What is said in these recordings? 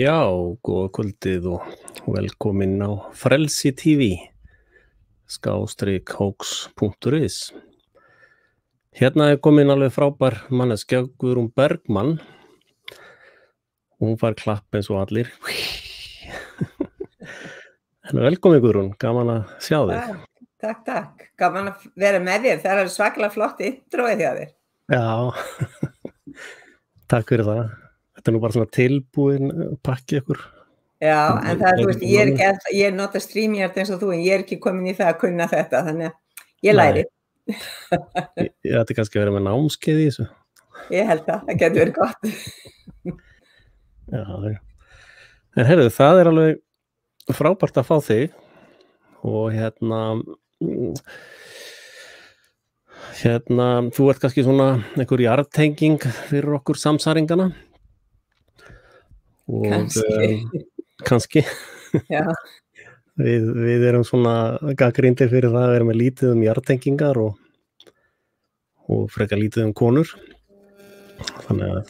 Já, góða kvöldið og velkomin á Frelsi TV, _hoax.is. Hérna komin alveg frábær manneskja, Guðrún Bergmann. Hún fær klapp eins og allir. En velkomin Guðrún, gaman að sjá þig. Takk. Gaman að vera með þér. Það er svakalega flott introið hjá þér. Já, takk fyrir það. Þetta er nú bara svona tilbúin pakki ykkur. Já, en það, þú veist, ég nota StreamYard eins og þú, en ég er ekki komin í það að kunna þetta, þannig að ég læri. Ég ætti kannski að vera með námskeið í þessu. Ég held það getur verið gott. Já. En heyrðu, það er alveg frábært að fá þig og þú ert kannski svona einhver jarðtenging fyrir okkur samsæringana. Kannski. Já. Við erum svona gagnrýndir fyrir það að vera með lítið jarðtengingar og frekar lítið konur. Þannig að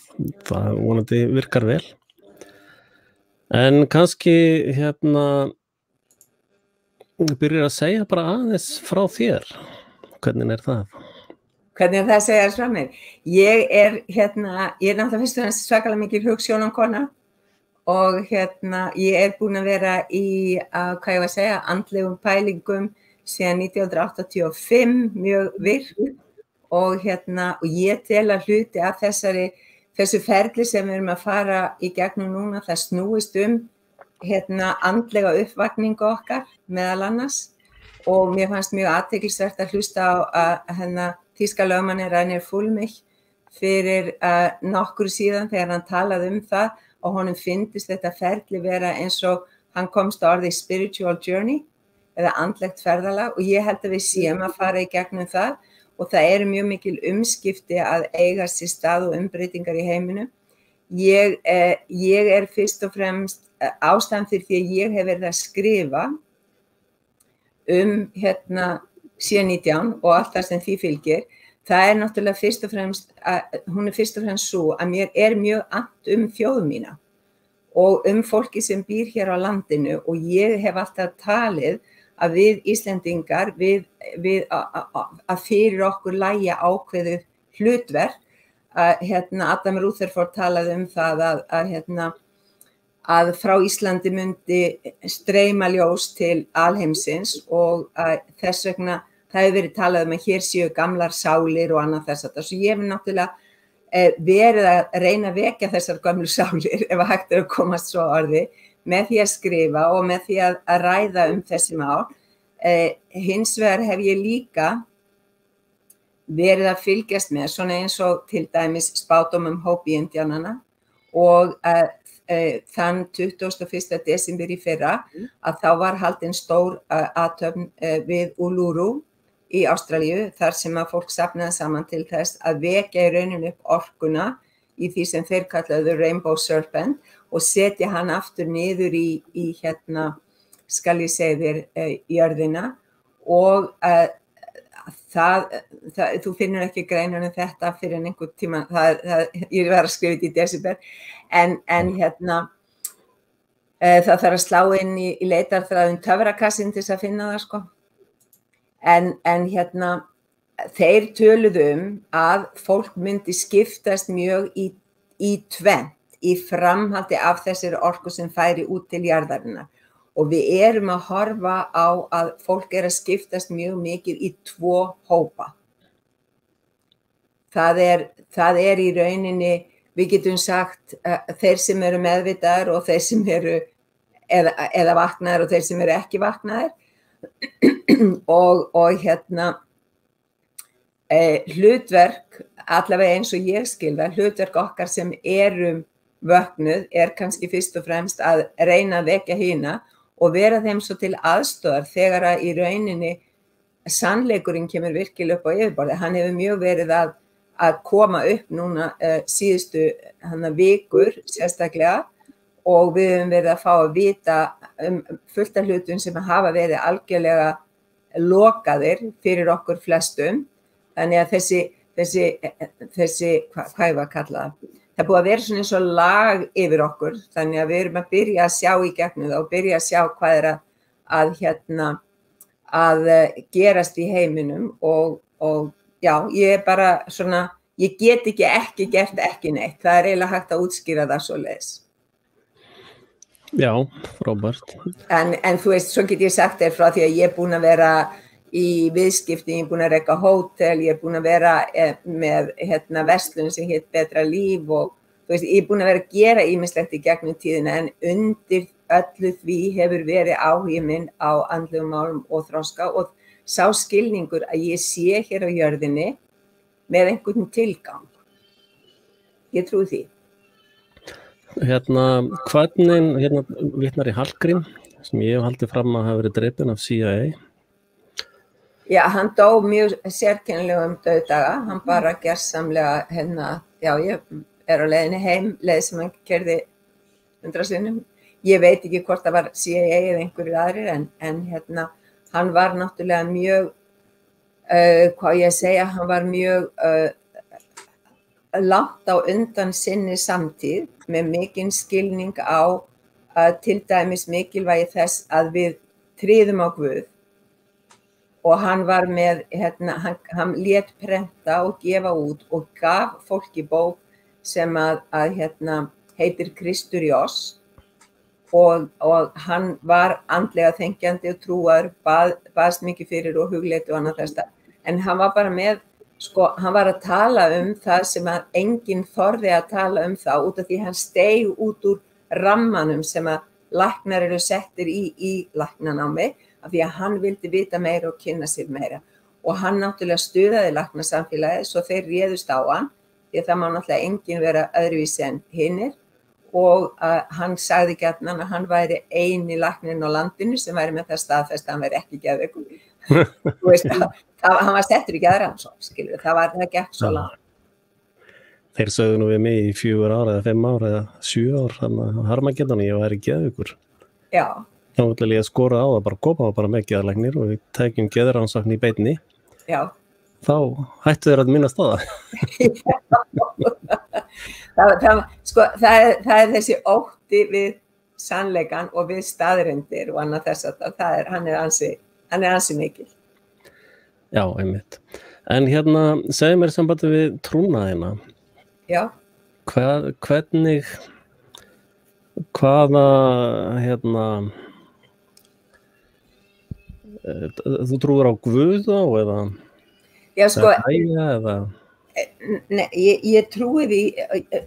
það vonandi virkar vel. En kannski byrjar að segja bara aðeins frá þér. Hvernig er það? Hvernig er það að segja þess frá mér? Ég er náttúrulega fyrst og fremst svakalega mikil hugsjónakona og ég er búin að vera í, hvað ég var að segja, andlegum pælingum síðan 1985, mjög virk og ég tel að hluti af þessu ferli sem við erum að fara í gegnum núna, það snúist andlega uppvakningu okkar meðal annars og mér fannst mjög athyglisvert að hlusta á þýska lögmanni Rainer Fulmich fyrir nokkru síðan þegar hann talaði það og honum fyndist þetta ferli vera eins og hann komst á orðið spiritual journey eða andlegt ferðalag og ég held að við séum að fara í gegnum það og það eru mjög mikil umskipti að eiga sér stað og umbreytingar í heiminum. Ég er fyrst og fremst ástæðan fyrir því að ég hef verið að skrifa C19 og allt það sem því fylgir. Það er náttúrulega fyrst og fremst svo að mér er mjög annt þjóð mína og fólki sem býr hér á landinu og ég hef alltaf talið að við Íslendingar, að fyrir okkur lægja ákveðu hlutverk. Adam Rutherford talaði það að frá Íslandi myndi streyma ljós til alheimsins og þess vegna það hefur verið talað að hér séu gamlar sálir og annað þess að það. Svo ég hef náttúrulega verið að reyna að vekja þessar gamlu sálir ef hægt er að komast svo orði með því að skrifa og með því að ræða þessi mál. Hins vegar hef ég líka verið að fylgjast með svona eins og til dæmis spádómum Hopi-indjánana og þann 21. desember í fyrra að þá var haldin stór athöfn við Uluru í Ástralíu þar sem að fólk safnaði saman til þess að vekja í rauninu upp orkuna í því sem þeir kallaðu Rainbow Serpent og setja hann aftur niður í skal ég segja þér jörðina og þú finnur ekki greinar þetta fyrir einhvern tíma, ég var að skrifa þetta í desember en það þarf að slá inn í leitarþráðin töfrakassin til þess að finna það sko. En þeir töluðu að fólk myndi skiptast mjög í tvennt í framhaldi af þessari orku sem færi út til jarðarinnar. Og við erum að horfa á að fólk að skiptast mjög mikið í 2 hópa. Það er í rauninni, við getum sagt, þeir sem eru meðvitaðir og þeir sem eru eða vaknaðir og þeir sem eru ekki vaknaðir. Og hlutverk, allavega eins og ég skilða, hlutverk okkar sem erum vöknuð kannski fyrst og fremst að reyna að vekja hina og vera þeim svo til aðstoðar þegar að í rauninni sannleikurinn kemur virkilega upp á yfirborðið. Hann hefur mjög verið að koma upp núna síðustu vikur sérstaklega og við höfum verið að fá að vita fullt af hlutum sem hafa verið algjörlega lokaðir fyrir okkur flestum. Þannig að þessi hvað ég var að kalla það, það búið að vera svona eins og lag yfir okkur, þannig að við erum að byrja að sjá í gegnum það og byrja að sjá hvað að gerast í heiminum og já, ég er bara svona, ég get ekki gert ekki neitt, það er eiginlega hægt að útskýra það svoleiðis. Já, frábært. En þú veist, svo get ég sagt þér frá því að ég er búin að vera í viðskipti, ég er búin að reka hótel, ég er búin að vera með verslun sem hét Betra líf og þú veist, ég er búin að vera að gera ýmislegt í gegnum tíðina en undir öllu því hefur verið áhugi minn á andlegum málum og þroska og sá skilningur að ég sé hér á jörðinni með einhvern tilgang. Ég trúi því. Hvernig, vitnar í Hallgrím, sem ég hef haldið fram að hafa verið drepinn af CIA. Já, hann dó mjög sérkennilegum dauðdaga, hann bara gersamlega, já, ég er á leiðinni heim, leið sem hann kerði 100 sinnum. Ég veit ekki hvort það var CIA eða einhverjir aðrir, en hann var náttúrulega mjög, hvað ég segja, hann var mjög langt á undan sinni samtíð með mikinn skilning á til dæmis mikilvægi þess að við tryðum á Guð og hann var með, hann lét prenta og gefa út og gaf fólki bók sem að heitir Kristur í oss og hann var andlega þengjandi og trúaður, baðst mikið fyrir og hugleiti og annað þess en hann var bara með hann var að tala það sem að enginn þorði að tala það út af því hann steig út úr rammanum sem að læknar eru settir í læknanámi af því að hann vildi vita meira og kynna sér meira og hann náttúrulega stuðaði læknasamfélagið svo þeir réðust á hann því að það má náttúrulega enginn vera öðruvísi en hinir og hann sagði gjarnan að hann væri eini læknirinn á landinu sem væri með það staðfest að hann væri ekki geðveikur. Þú veist hann var settur í geðrannsókn, skilur það gekk svo langt. Þeir sögðu nú við mig í 4 ár eða 5 ár eða 7 ár þannig að harmagetan ég væri geðveikur. Já. Þá ætla ég að skora á það bara koma bara með geðlæknir og við tækjum geðrannsókn í beinni. Já. Þá hættu þeir að minnast á það. Það er þessi ótti við sannleikan og við staðreyndir og annað þess að hann er ansi mikil. Já, einmitt. En segðu mér sambandi við trúnaðina. Já. Hvernig, þú trúir á Guð þá eða? Já, eða? Nei, ég trúi því,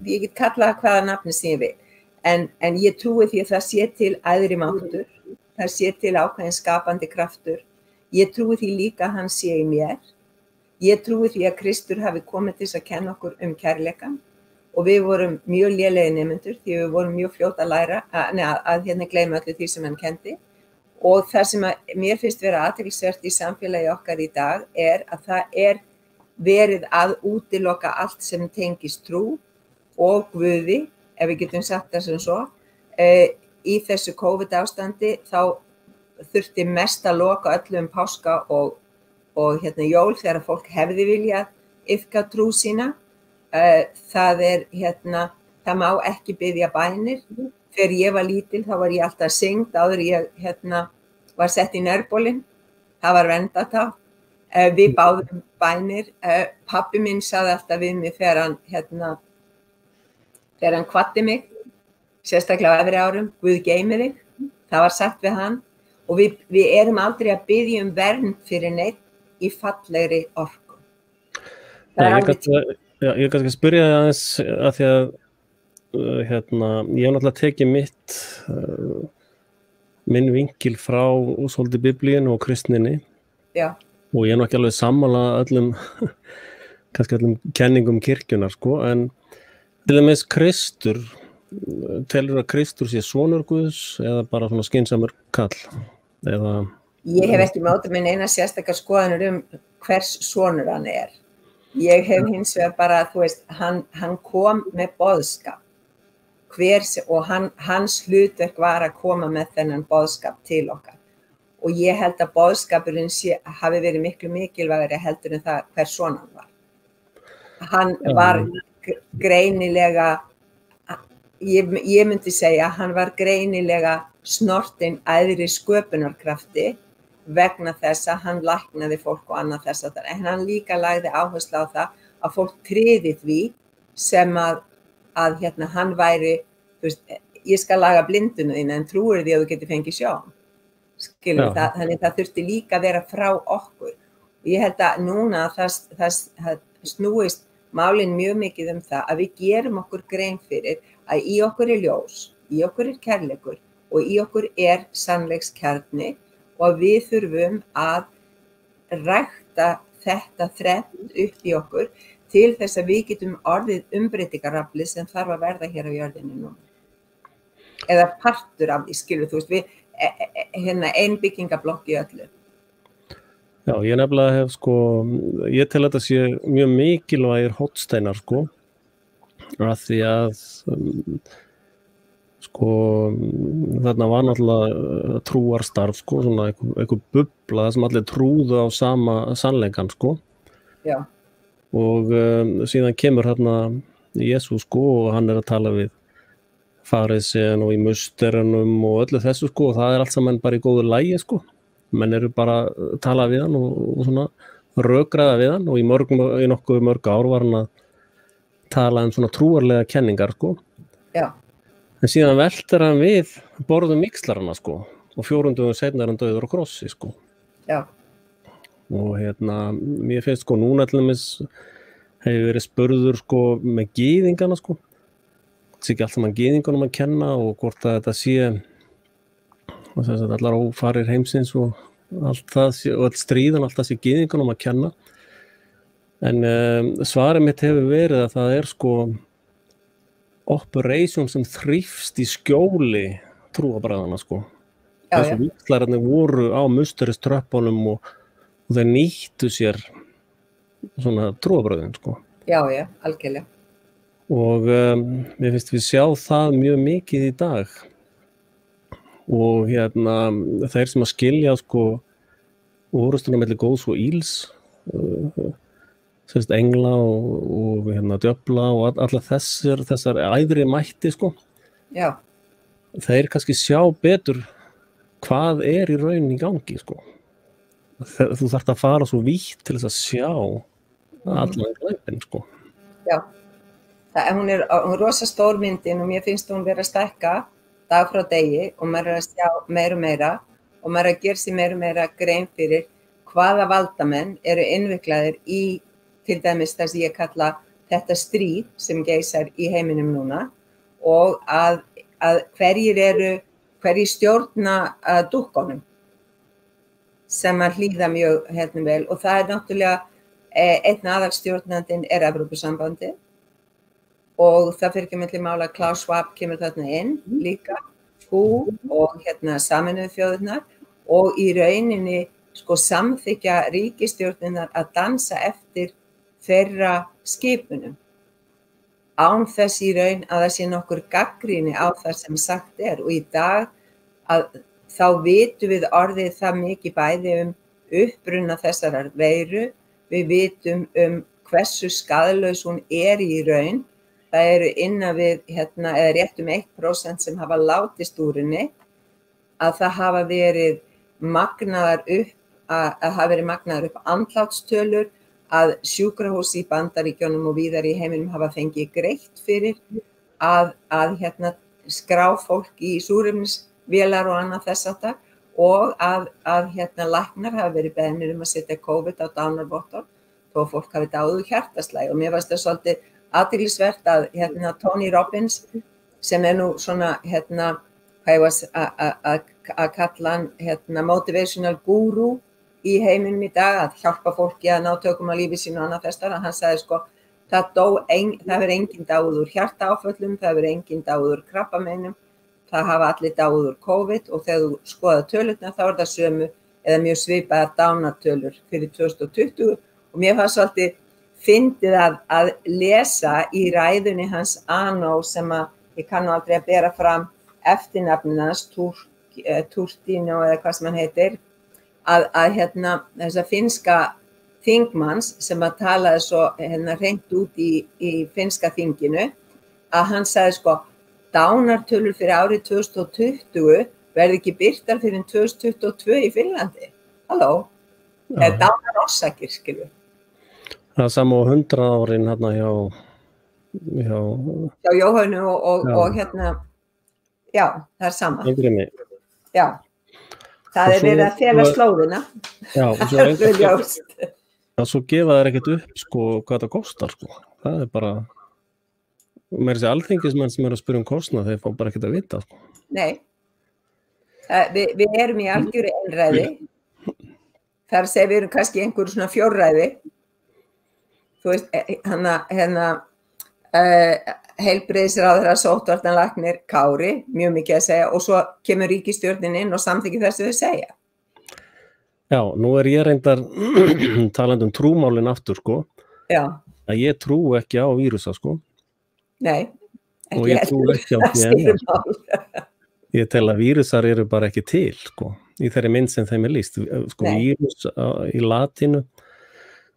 ég get kallað hvaða nafni sem ég vil, en ég trúi því að það sé til æðri máttur, það sé til ákveðin skapandi kraftur. Ég trúi því líka að hann sé í mér. Ég trúi því að Kristur hafi komið til að kenna okkur kærleikann og við vorum mjög lélegir nemendur því við vorum mjög fljót að læra að gleyma öllu því sem hann kenndi og það sem mér finnst vera athyglisvert í samfélagi okkar í dag er að það er verið að útiloka allt sem tengist trú og Guði, ef við getum sagt það sem svo, í þessu COVID ástandi þá þurfti mest að loka öllu páska og jól þegar fólk hefði viljað iðka trú sína. Það það má ekki biðja bænir. Þegar ég var lítil þá var ég alltaf syngd áður ég var sett í nærbólinn. Það var verndatá. Við báðum bænir. Pabbi minn sagði alltaf við mig þegar hann kvaddi mig, sérstaklega á efri árum, Guð geymi þig. Það var sagt við hann. Og við erum aldrei að biðja vernd fyrir neitt í fallegri orku. Ég kannski að spyrja það aðeins að því að ég hef náttúrulega tekið minn vinkil frá svolítið biblíinu og kristninni. Já. Og ég er nú ekki alveg sammála öllum kenningum kirkjunar, en til dæmis Kristur, telur að Kristur sé sonur Guðs eða bara svona skynsamur kall? Eða... Ég hef ekki mótið minn eina sérstakar skoðanir hvers sonur hann er. Ég hef hins vegar bara, þú veist, hann kom með boðskap. Og hans hlutverk var að koma með þennan boðskap til okkar. Og ég held að boðskapurinn hafi verið miklu mikilvægari heldur en það hver son hann var. Hann var greinilega, ég myndi segja, hann var greinilega snortinn æðri sköpunarkrafti vegna þess að hann læknaði fólk og annað þess að það, en hann líka lagði áherslu á það að fólk tryði því sem að hann væri, þú veist, ég skal laga blinduna þína en trúir því að þú getur fengið sjón. Skilur það, þannig það þurfti líka að vera frá okkur. Ég held að núna það snúist málin mjög mikið það að við gerum okkur grein fyrir að í okkur ljós, í okkur kærleikur og í okkur sannleikskjarni og að við þurfum að rækta þetta þrennt upp í okkur til þess að við getum orðið umbreytingaraflið sem þarf að verða hér á jörðinni núna. Eða partur af því, skilur þú veist, við ein byggingablokk í öllu. Já, ég nefnilega hef ég tel þetta sé mjög mikilvægir hornsteinar að því að þarna var náttúrulega trúarstarf svona einhver bubla sem allir trúðu á sama sannleikann Já. Og síðan kemur þarna Jesús og hann að tala við farisén og í musterinum og öllu þessu og það allt saman bara í góðu lagi menn eru bara að tala við hann og svona rökræða við hann og í nokkuð mörg ár var hann að tala svona trúarlega kenningar Já. En síðan veltir hann við borðum víxlarana og 4 dögum seinna hann dauður á krossi Já. Og mér finnst núna til dæmis hefur verið spurður með gyðingana það sé ekki allt saman gyðingunum að kenna og hvort að þetta sé allar ófarir heimsins og allt það og allt stríðan allt það sé gyðingunum að kenna en svarið mitt hefur verið að það operation sem þrífst í skjóli trúabræðana þessu víxlararnir voru á musturiströppunum og þeir nýttu sér svona trúabræðin Já, algjörlega og mér finnst við sjá það mjög mikið í dag og þeir sem að skilja orrustuna milli góðs og íls engla og djöfla og allar þessar æðri mætti Já. þeir kannski sjá betur hvað í raun í gangi þú þarft að fara svo vítt til þess að sjá allan glæpinn Já, hún er rosa stór myndin og mér finnst hún vera að stækka dag frá degi og maður að sjá meira og meira og maður að gera sér meira og meira grein fyrir hvaða valdamenn eru innviklaðir í til dæmis það sem ég kalla þetta stríð sem geisar í heiminum núna og að hverjir stjórna dúkkunum sem að hlýða mjög vel og það náttúrulega einn aðalstjórnandinn Evrópusambandið og það fyrir ekki milli mála að Klaus Schwab kemur þarna inn líka og Sameinuðu þjóðirnar og í rauninni samþykkja ríkisstjórnirnar að dansa eftir þeirra skipunum án þess í raun að það sé nokkur gagnrýni á það sem sagt og í dag þá vitum við orðið það mikið bæði uppruna þessarar veiru, við vitum hversu skaðlaus hún í raun, það eru innan við eða rétt 1% sem hafa látist úr henni, að það hafa verið magnaðar upp andlátstölur, að sjúkrahús í Bandaríkjunum og víðar í heiminum hafa fengið greitt fyrir að skrá fólk í súrefnisvélar og annað þess aftar og að læknar hafa verið beðnir að setja COVID á dánarbottorð þó fólk hafi dáið úr hjartaslæg og mér fannst það svolítið athyglisvert að Tony Robbins sem nú svona að kalla hann motivational guru í heiminum í dag að hjálpa fólki að ná tökum á lífi sínu og annað þess að hann sagði það hefur enginn dáið úr hjartaáföllum, það hefur enginn dáið úr krabbameinum, það hafa allir dáið úr COVID og þegar þú skoðar tölurnar þá það sömu eða mjög svipaðar dánartölur fyrir 2020 og mér fannst svolítið fyndið að lesa í ræðunni hans Arno sem að ég kann aldrei að bera fram eftirnafnið hans Turtino eða hvað sem hann heitir að þessa þingmanns sem að talaði svo hreint út í finnska þinginu að hann sagði sko dánartölur fyrir árið 2020 verði ekki birtar fyrir 2022 í Finnlandi. Halló, það er dánarorsakir, skilur. Það er sama á 100 árin hérna hjá Jóhannu og hérna, já, það er sama. Yngrinni. Já, það er verið að fela slóðina. Já, og svo gefa þær ekkert upp sko hvað það kostar sko. Það er bara, með þessi alþingismenn sem að spyrja kostnað, þeir fá bara ekkert að vita sko. Nei, við erum í algjöru einræði. Það er að segja við erum kannski einhverju svona fjórræði. Þú veist, heilbrigðisráðherra sóttvarnalæknir Kári, mjög mikið að segja, og svo kemur ríkisstjórnin inn og samþykkir þessu þau segja. Já, nú er ég reyndar talandi trúmálin aftur sko. Já. Að ég trú ekki á vírusa sko. Nei, og ég trú ekki á DNA. Ég tel að vírusar eru bara ekki til sko, í þeirri mynd sem þeim er lýst. Sko, vírus í latinu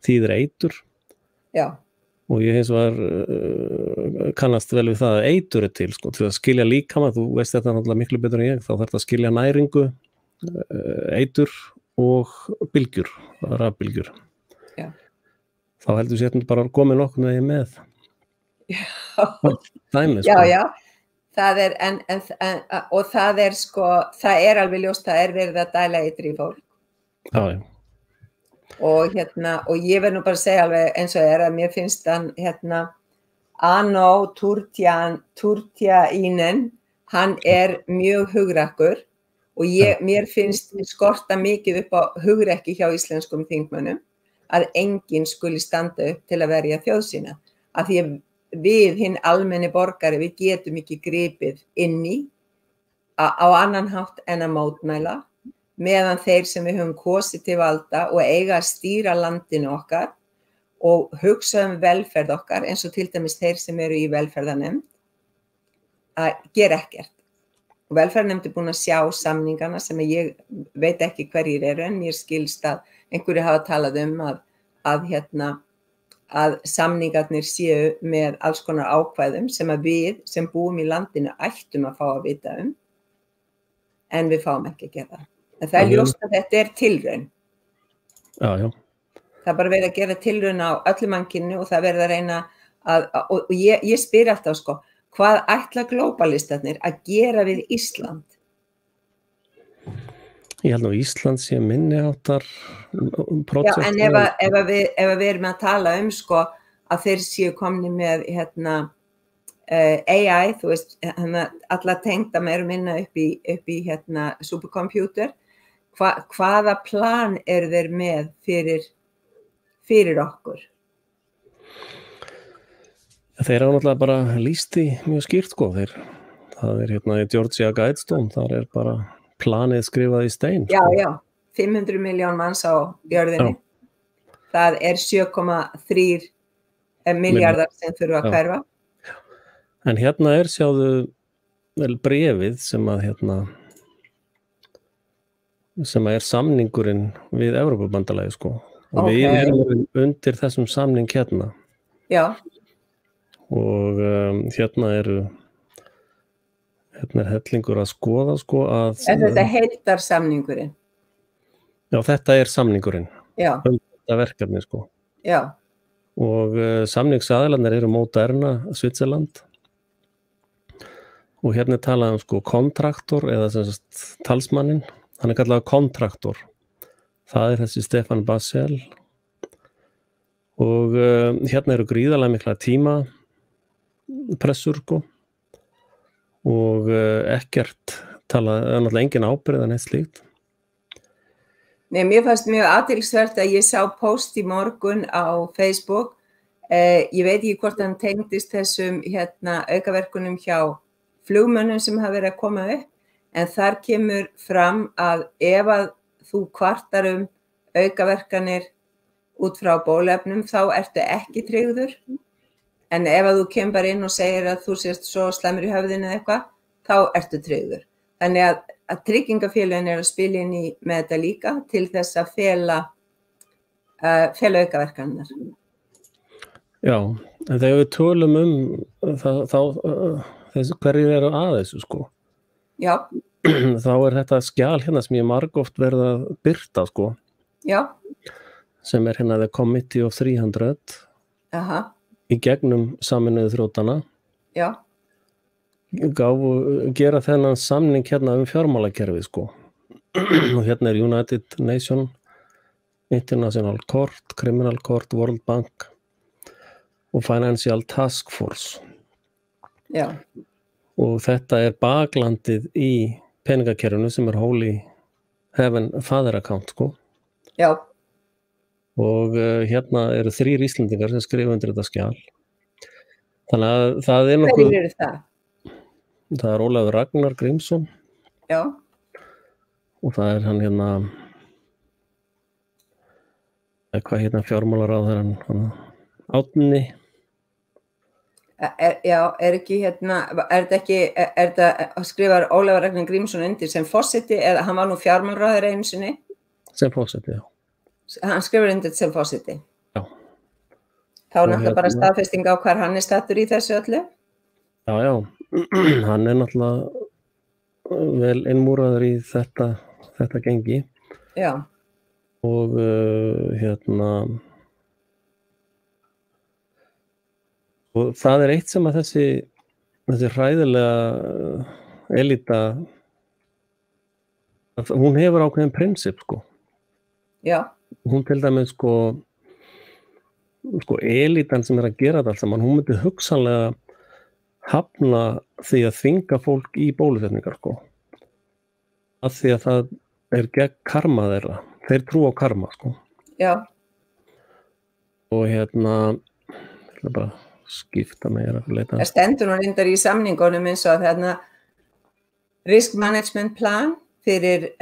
þýðir eitur. Já. Og ég hins var kannast vel við það að eitur er til sko, til að skilja líkama, þú veist þetta náttúrulega miklu betur en ég, þá þarf þetta að skilja næringu, eitur og bylgjur, rafbylgjur. Já. Þá heldur sér bara komið nokkuð með. Dæmi, sko. Já, það er, og það er sko, það er alveg ljóst, það er verið að dæla eitri í fólk. Já. Og ég verð nú bara að segja alveg eins og að mér finnst hann Ano Turtiainen, hann er mjög hugrakkur og mér finnst skorta mikið upp á hugrekki hjá íslenskum þingmönnum að enginn skuli standa upp til að verja þjóð sína, af því að við hinn almenni borgari, við getum ekki gripið inn í á annan hátt en að mótmæla, meðan þeir sem við höfum kosið til valda og eiga að stýra landinu okkar og hugsa velferð okkar, eins og til dæmis þeir sem eru í velferðarnefnd, að gera ekkert. Og velferðarnefnd er búin að sjá samningana sem ég veit ekki hverjir eru, en mér skilst að einhverju hafa talað að samningarnir séu með alls konar ákvæðum sem að við sem búum í landinu ættum að fá að vita en við fáum ekki að gera það. En það er ljóst að þetta er tilraun. Já. Það er bara verið að gera tilraun á öllu mannkyninu og það verið að reyna og ég spyr alltaf sko, hvað ætla glóbalistarnir að gera við Ísland? Ég held að Ísland sé minni áttar prósess. Já, en ef við erum að tala sko að þeir séu komni með AI, þú veist, alla tengda meira minna upp í superkompjúter, hvaða plan eru þeir með fyrir okkur? Þeir hafa náttúrulega bara lýst í mjög skýrt sko, það er í Georgia Guidestone, þar er bara planið skrifað í stein. Já, 500 miljón manns á jörðinni. Já. Það er 7,3 miljardar sem þurfa að hverfa. En hérna er sjáðu bréfið sem að sem er samningurinn við Evrópubandalagið sko. Og við erum undir þessum samning hérna. Já. Og hérna er hellingur að skoða sko að... Er þetta heildarsamningurinn? Já, þetta er samningurinn. Já. Þetta verkefni sko. Já. Og samningsaðilarnir eru Moderna, Switzerland. Og hérna er talað sko kontraktor eða sem sagt talsmanninn. Hann er kallað kontraktor. Það er þessi Stefan Basel. Og hérna eru gríðarlega mikla tímapressur sko. Og ekkert talað, náttúrulega engin ábyrgð en eitt slíkt. Nei, mér fannst mjög athyglisvert að ég sá post í morgun á Facebook. Ég veit ekki hvort hann tengdist þessum aukaverkunum hjá flugmönnum sem hafa verið að koma upp. En þar kemur fram að ef að þú kvartar aukaverkanir út frá bóluefnum þá ertu ekki tryggður. En ef að þú kemur bara inn og segir að þú sést svo slæmur í höfðinu eða eitthvað, þá ertu tryggður. Þannig að tryggingafélögin er að spila inn í með þetta líka til þess að fela fela aukaverkanirnar. Já, en þegar við tölum þá hverjir eru að þessu sko. Já. Þá þetta skjal hérna sem ég margoft verið að birta sko. Já. Sem hérna The Committee of 300. Aha. Í gegnum Sameinuðu þjóðanna. Já. Gera þennan samning hérna fjármálakerfið sko. Og hérna United Nations, International Court, Criminal Court, World Bank og Financial Task Force. Já. Og þetta baklandið í peningakerfinu sem Holy Heaven Father Account sko. Já. Og hérna eru 3 Íslendingar sem skrifa undir þetta skjal. Þannig að það nokkuð. Hverjir eru það? Það Ólafur Ragnar Grímsson. Já. Og það hann hérna hvað hérna fjármálaráðherrann Árni. Já, ekki hérna, þetta skrifar Ólafur Ragnar Grímsson undir sem forseti eða hann var nú fjármálaráðherra einu sinni? Sem forseti, já. Hann skrifar undir sem forseti? Já. Þá náttúrulega bara staðfesting á hvar hann stattur í þessu öllu? Já, hann náttúrulega vel innmúraður í þetta gengi. Já. Og hérna og það eitt sem að þessi hræðilega elita hún hefur ákveðin prinsip sko. Já. Hún til dæmis sko elitan sem að gera þetta allt saman, hún myndi hugsanlega hafna því að þvinga fólk í bólusetningar sko. Af því að það gegn karma þeirra. Þeir trú á karma sko. Já. Og hérna ég ætla bara skipta meira að leita. Það stendur nú reyndar í samningunum eins og þarna risk management plan fyrir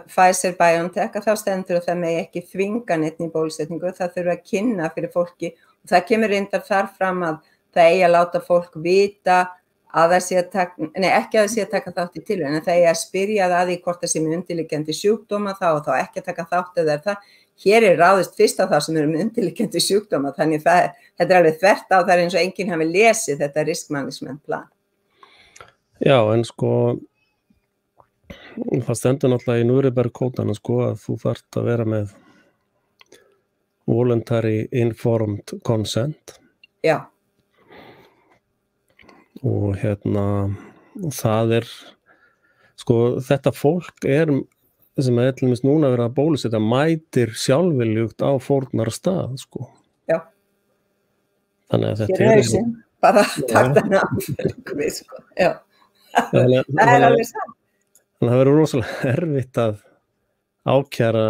Pfizer BioNTech að þá stendur og það megi ekki þvinga neitt í bólusetningu, það þurfa að kynna fyrir fólki og það kemur reyndar þar fram að það eigi að láta fólk vita að það sé að taka, ekki að það sé að taka þátt í tilraun, en það eigi að spyrja það að því hvort það sé með undirliggjandi sjúkdóma þá og þá ekki að taka þátt eða það. Hér ráðist fyrst á það sem eru með undirliggjandi sjúkdóma, þannig þetta alveg þvert á það eins og enginn hafi lesið þetta risk management plan. Já, en sko það stendur náttúrulega í Nuremberg-kódana sko að þú þarft að vera með voluntary informed consent. Já. Og hérna það sko þetta fólk sem til dæmis núna verið að bólusetja mætir sjálfviljugt á fórnar stað sko. Já. Þannig að þetta bara takta náttúrulega sko. Já. Það alveg saman. Þannig að það verður rosalega erfitt að ákjara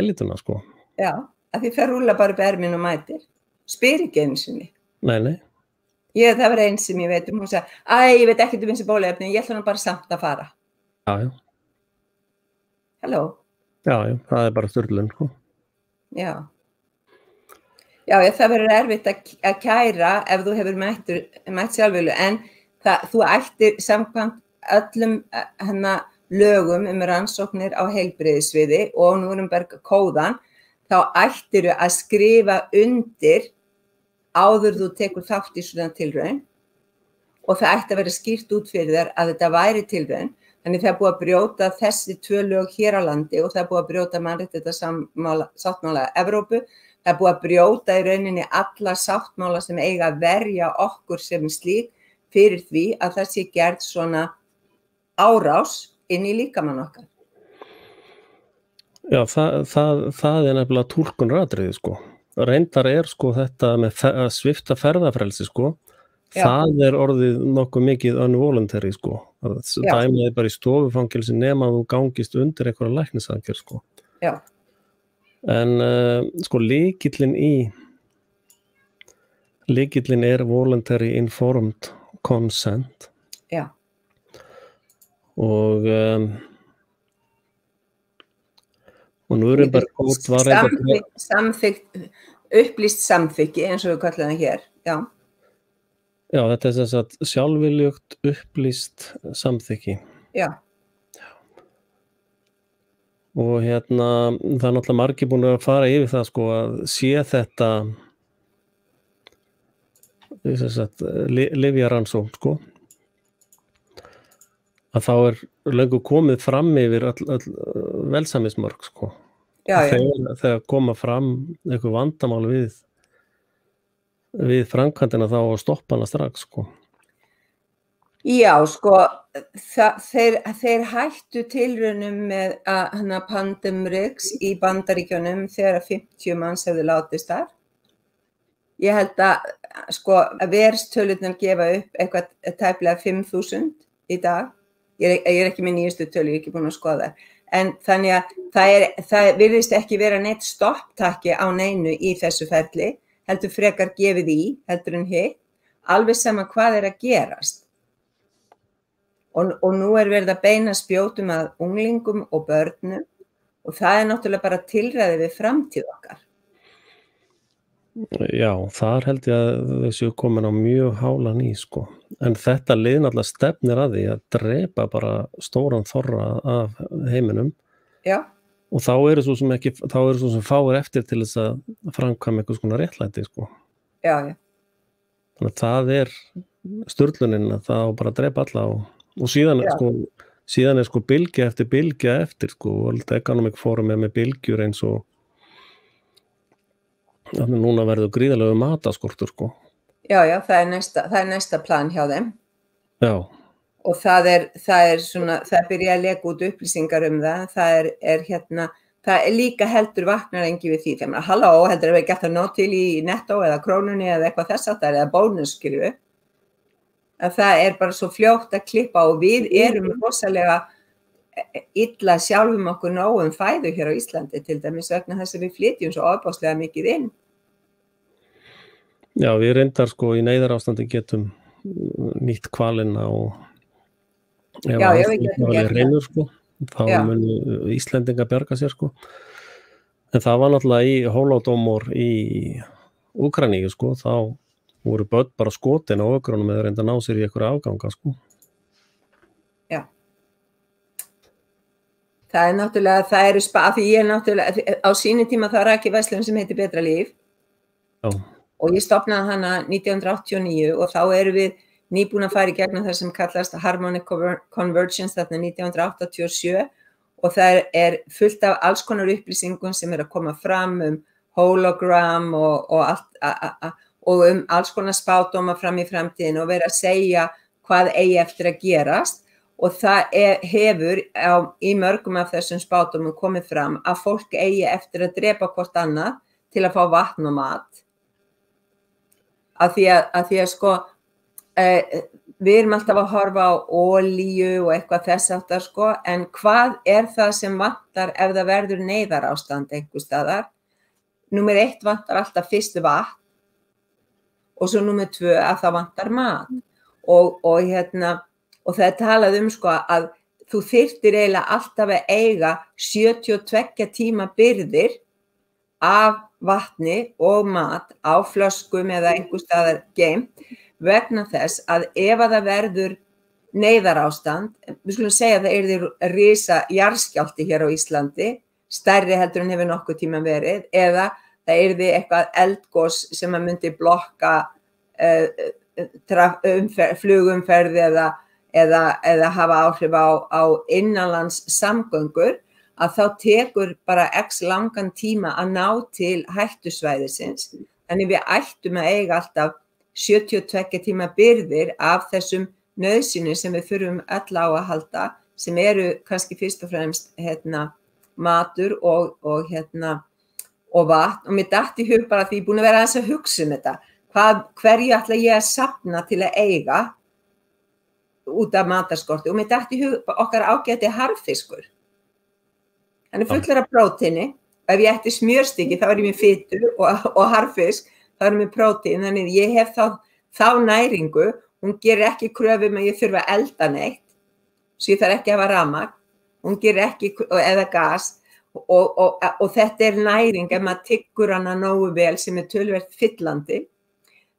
elituna sko. Já, að því fer rúla bara upp ermin og mætir. Spyr ekki einu sinni. Nei. Það var einn sem ég veit hún sagði, ég veit ekkert þessi bóluefni, ég ætla nú bara samt að fara. Já. Halló? Já, það bara sturlun, sko. Já. Já, það verður erfitt að kæra ef þú hefur mætt sjálfvilju, en þú ættir samkvæmt öllum lögum rannsóknir á heilbrigðissviði og Nuremberg-kóðan, þá ættirðu að skrifa undir áður þú tekur þátt í svona tilraun og það ætti að vera skýrt út fyrir þér að þetta væri tilraun. Þannig það búið að brjóta þessi 2 lög hér á landi og það búið að brjóta mannréttindasáttmála Evrópu. Það búið að brjóta í rauninni alla sáttmála sem eiga að verja okkur sem slík fyrir því að það sé gerð svona árás inn í líkamann okkar. Já, það nefnilega túlkunaratriði sko. Reyndar sko þetta með að svipta ferðafrelsi sko. Já. Það orðið nokkuð mikið unvoluntary sko. Dæmið bara í stofufangilsi nema að þú gangist undir einhverja læknisaðgerð sko. Já. En sko lykillinn voluntary informed consent. Já. Og Nuremberg-kóð var upplýst samþykki eins og við kallum það hér. Já. Já, þetta þess að sjálfviljugt upplýst samþykki. Já. og það er náttúrulega margir búin að fara yfir það sko að sé þetta lyfjarannsókn sko að þá löngu komið fram yfir öll velsæmismörk sko. Já. Þegar koma fram einhver vandamál við framkvæmdina þá að stoppa hana strax sko. Já, sko, þeir hættu tilraunum með Pandemrix í Bandaríkjunum þegar 50 manns hefðu látist þar. Ég held að, sko, verstölurnar gefa upp eitthvað tæplega 5.000 í dag. Ég er ekki með nýjustu tölu, ég er ekki búin að skoða það. En þannig að það virðist ekki vera neitt stopptakki á neinu í þessu ferli, heldur frekar gefið í, heldur en hitt, alveg sama hvað að gerast. Og nú verið að beina spjótum að unglingum og börnum og það náttúrulega bara tilræði við framtíð okkar. Já, þar held ég að þessu komin á mjög hálan í sko. En þetta lið náttúrulega stefnir að því að drepa bara stóran þorra af heiminum. Já. Og þá eru svo sem fáir eftir til þess að framkvæma einhvers konar réttlæti sko. Já. Þannig að það sturlunin að það á bara að drepa alla og síðan sko bylgja eftir sko, World Economic Forum með bylgjur eins og núna verður gríðarlegu mataskortur sko. Já, það er næsta plan hjá þeim. Já. Og það byrja að leka út upplýsingar það. Það er líka heldur vaknarengi við því þegar halló, heldur að við geta nóg til í Netto eða Krónunni eða eitthvað þess að það eða bónus, skilju. Að það er bara svo fljótt að klippa og við erum rosalega illa sjálfum okkur nóg fæðu hér á Íslandi til dæmis vegna þess að við flytjum svo ofboðslega mikið inn. Já, við reyndar sko í neyðarástandi getum nýtt hvalina og ef við getum gert reynur sko, þá munu Íslendinga bjarga sér sko. En það var náttúrulega í Holodomor í Úkraínu sko, þá voru börn bara skotin á ökrunum eða reynda að ná sér í einhverja afganga sko. Já. Það er náttúrulega, því ég náttúrulega, á sínu tíma það rak ég verslun sem heitir Betra líf. Já. Og ég stofnaði hana 1989 og þá erum við nýbúin að fara í gegnum það sem kallast Harmonic Convergence þarna 1987 og það er fullt af alls konar upplýsingum sem að koma fram hologram og allt og alls konar spádóma fram í framtíðin og vera að segja hvað eigi eftir að gerast og það hefur í mörgum af þessum spádómum komið fram að fólk eigi eftir að drepa hvort annað til að fá vatn og mat. Af því að sko, við erum alltaf að horfa á olíu og eitthvað þess aftar sko, en hvað er það sem vantar ef það verður neyðarástand einhvers staðar? Númer 1 vantar alltaf fyrst vatn og svo númer 2 að það vantar mat og það er talað sko að þú þyrftir eiginlega alltaf að eiga 72 tíma birgðir af vatni og mat á flöskum eða einhvers staðar geymt vegna þess að ef að það verður neyðarástand, við skulum segja að það yrði risa jarðskjálfti hér á Íslandi, stærri heldur en hefur nokkuð tíma verið, eða það yrði eitthvað eldgos sem að myndi blokka flugumferð eða hafa áhrif á innanlands samgöngur, að þá tekur bara x langan tíma að ná til hættusvæðisins. Þannig við ættum að eiga alltaf 72 tíma birgðir af þessum nauðsynjum sem við þurfum öll á að halda, sem eru kannski fyrst og fremst matur og vatn. Og mér datt í hug bara því ég er búin að vera aðeins að hugsa þetta. Hverju ætla ég að safna til að eiga út af matarskorti? Og mér datt í hug okkar ágæti harðfiskur. Hann er fullur af prótíni. Ef ég ætti smjörstykki þá er ég með fitu og harðfisk, þá er ég með prótín. Þannig ég hef þá næringu. Hún gerir ekki kröfu að ég þurfa að elda neitt. Svo ég þarf ekki að hafa rafmagn. Hún gerir ekki, eða gas. Og þetta er næring ef maður tyggur hana nógu vel sem er töluvert fyllandi.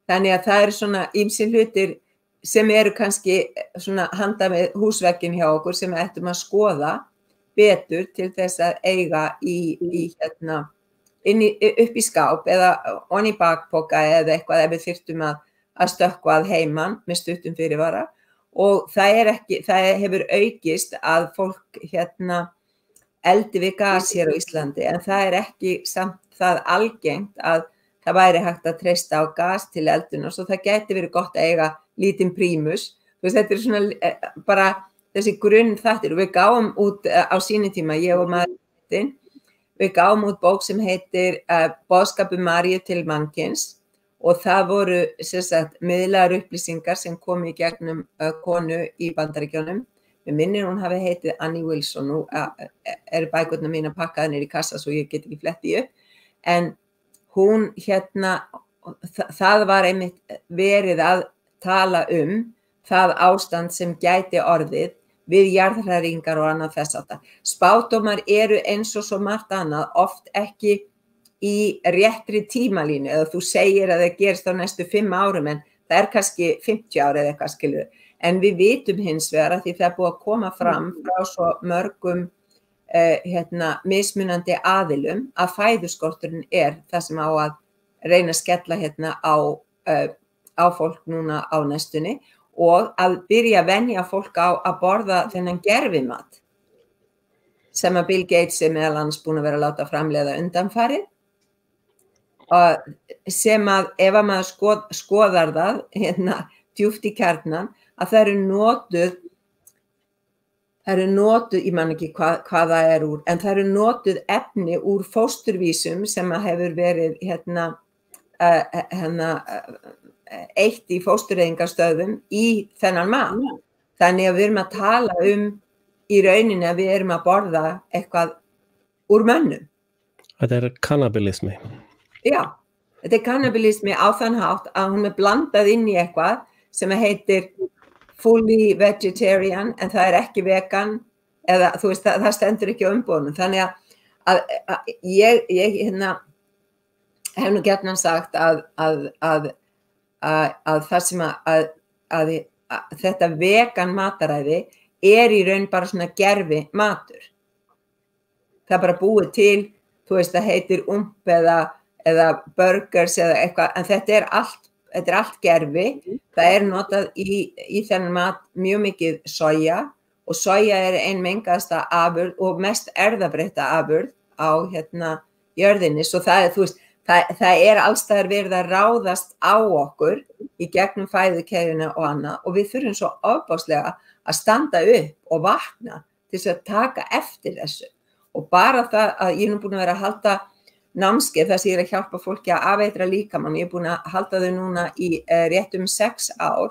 Þannig að það eru svona ýmsir hlutir sem eru kannski svona handa með húsvegginn hjá okkur sem við ættum að skoða betur til þess að eiga upp í skáp eða onni í bakpoka eða eitthvað ef við þyrftum að stökkva að heiman með stuttum fyrirvara og það hefur aukist að fólk eldi við gas hér á Íslandi en það ekki samt það algengt að það væri hægt að treysta á gas til elduna svo það gæti verið gott að eiga lítinn prímus. Þetta svona bara þessi grunn þættir og við gáum út á sínum tíma, ég og maðurinn, við gáum út bók sem heitir Boðskapur Maríu til mannkyns og það voru miðlægar upplýsingar sem komu í gegnum konu í Bandaríkjunum. Mér minnir hún hafi heitið Annie Wilson, nú bækurnar mínar pakkaðar niður í kassa svo ég get ekki flett í upp, en hún það var einmitt verið að tala það ástand sem gæti orðið við jarðhræringar og annað þess að það. Spádómar eru eins og svo margt annað, oft ekki í réttri tímalínu, eða þú segir að það gerist á næstu 5 árum, en það kannski 50 ára eða eitthvað skilur. En við vitum hins vegar að því það búið að koma fram frá svo mörgum mismunandi aðilum að fæðuskorturinn það sem á að reyna að skella á fólk núna á næstunni og að byrja að venja fólk á að borða þennan gervimat sem að Bill Gates meðal annars búin að vera að láta framleiða undanfarið og sem að ef að maður skoðar það djúpt í kjarnan að það eru notuð, ég man ekki hvað það úr, en það eru notuð efni úr fósturvísum sem að hefur verið eitt í fóstureyðingarstöðvum í þennan mat. Þannig að við erum að tala í rauninni að við erum að borða eitthvað úr mönnum. Þetta kannabilismi. Já, þetta kannabilismi á þann hátt að hún blandað inn í eitthvað sem heitir fully vegetarian en það ekki vegan eða þú veist það stendur ekki á umbúðunum. Þannig að ég hef nú gjarnan sagt að það sem að þetta vegan mataræði í raun bara svona gervi matur. Það bara búið til, þú veist það heitir eða burgers eða eitthvað, en þetta allt gervi. Það notað í þennan mat mjög mikið soja og soja ein mengaðasta afurð og mest erfðabreytta afurð á jörðinni. Svo þú veist, það alls staðar verið að ráðast á okkur í gegnum fæðukeðjuna og annað og við þurfum svo ofboðslega að standa upp og vakna til þess að taka eftir þessu. Og bara það að ég búin að vera að halda námskeið þar sem ég að hjálpa fólki að afeitra líkamann. Ég búin að halda þau núna í rétt 6 ár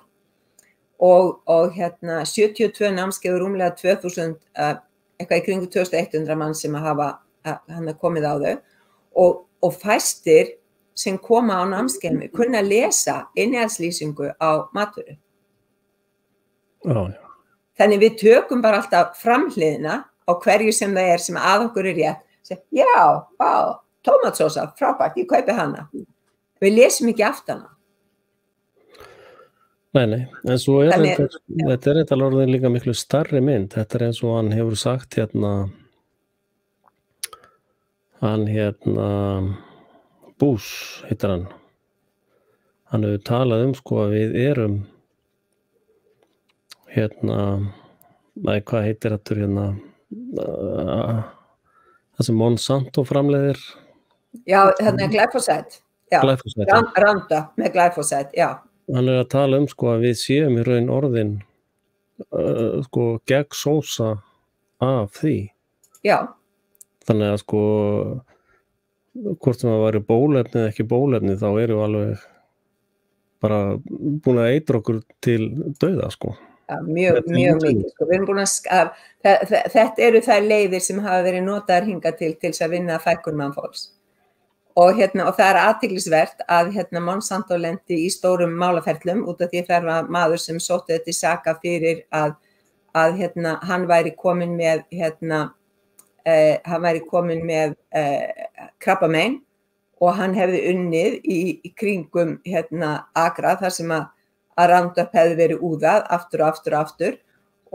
og 72 námskeið og rúmlega 2000, eitthvað í kringu 2100 mann sem hafa komið á þau og fæstir sem koma á námskeiðum kunna lesa innihaldslýsingu á matvöru. Þannig við tökum bara alltaf framhliðina á hverju sem það sem að okkur rétt. Já, vá. Tómatsósa, frábært, ég kaupi hana. Við lesum ekki aftana. Nei, en svo þetta þetta orðin líka miklu starri mynd. Þetta eins og hann hefur sagt hann Bush, heitir hann. Hann hefur talað sko að við erum hvað heitir þetta það sem Monsanto framleiðir. Já, glyphosate. Já, Roundup með glyphosate, já. Hann að tala sko að við séum í raun orðin sko gegnsósa af því. Já. Þannig að sko hvort sem það væri bólefni eða ekki bólefni þá erum við alveg bara búin að eitra okkur til dauða sko. Ja, mjög mikið sko. Við erum búin að þetta eru þær leiðir sem hafa verið notaðar hingað til þess að vinna fækkun mannfólks. Og það athyglisvert að Monsanto lendi í stórum málaferlum út af því það var maður sem sótti þetta í saka fyrir að hann væri komin með krabbamein og hann hefði unnið í kringum akra þar sem að Roundup hefði verið úðað aftur og aftur og aftur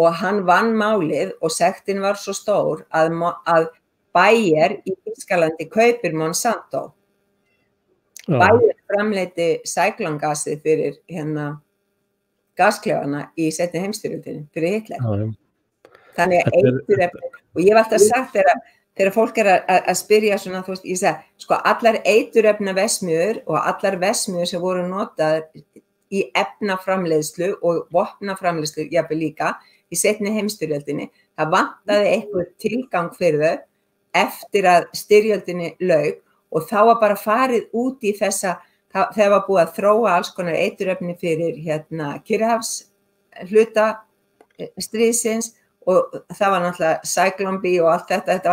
og hann vann málið og sektin var svo stór að Bayer í Þýskalandi kaupir Monsanto. Bayer framleiddi sæklongasið fyrir gasklefana í seinni heimsstyrjöldinni, fyrir Hitler. Þannig að eiturefni, og ég hef alltaf sagt þegar fólk að spyrja svona, þú veist, ég segi, sko, allar eiturefna verksmiðjur og allar verksmiðjur sem voru notaðar í efnaframleiðslu og vopnaframleiðslu, jafnvel líka, í seinni heimsstyrjöldinni, það vantaði eitthvað tilgang fyrir þau eftir að styrjöldinni lauk og þá var bara farið út í þessa, þegar var búið að þróa alls konar eiturefni fyrir Kyrrahafshluta stríðsins og það var náttúrulega Cyclone B og allt þetta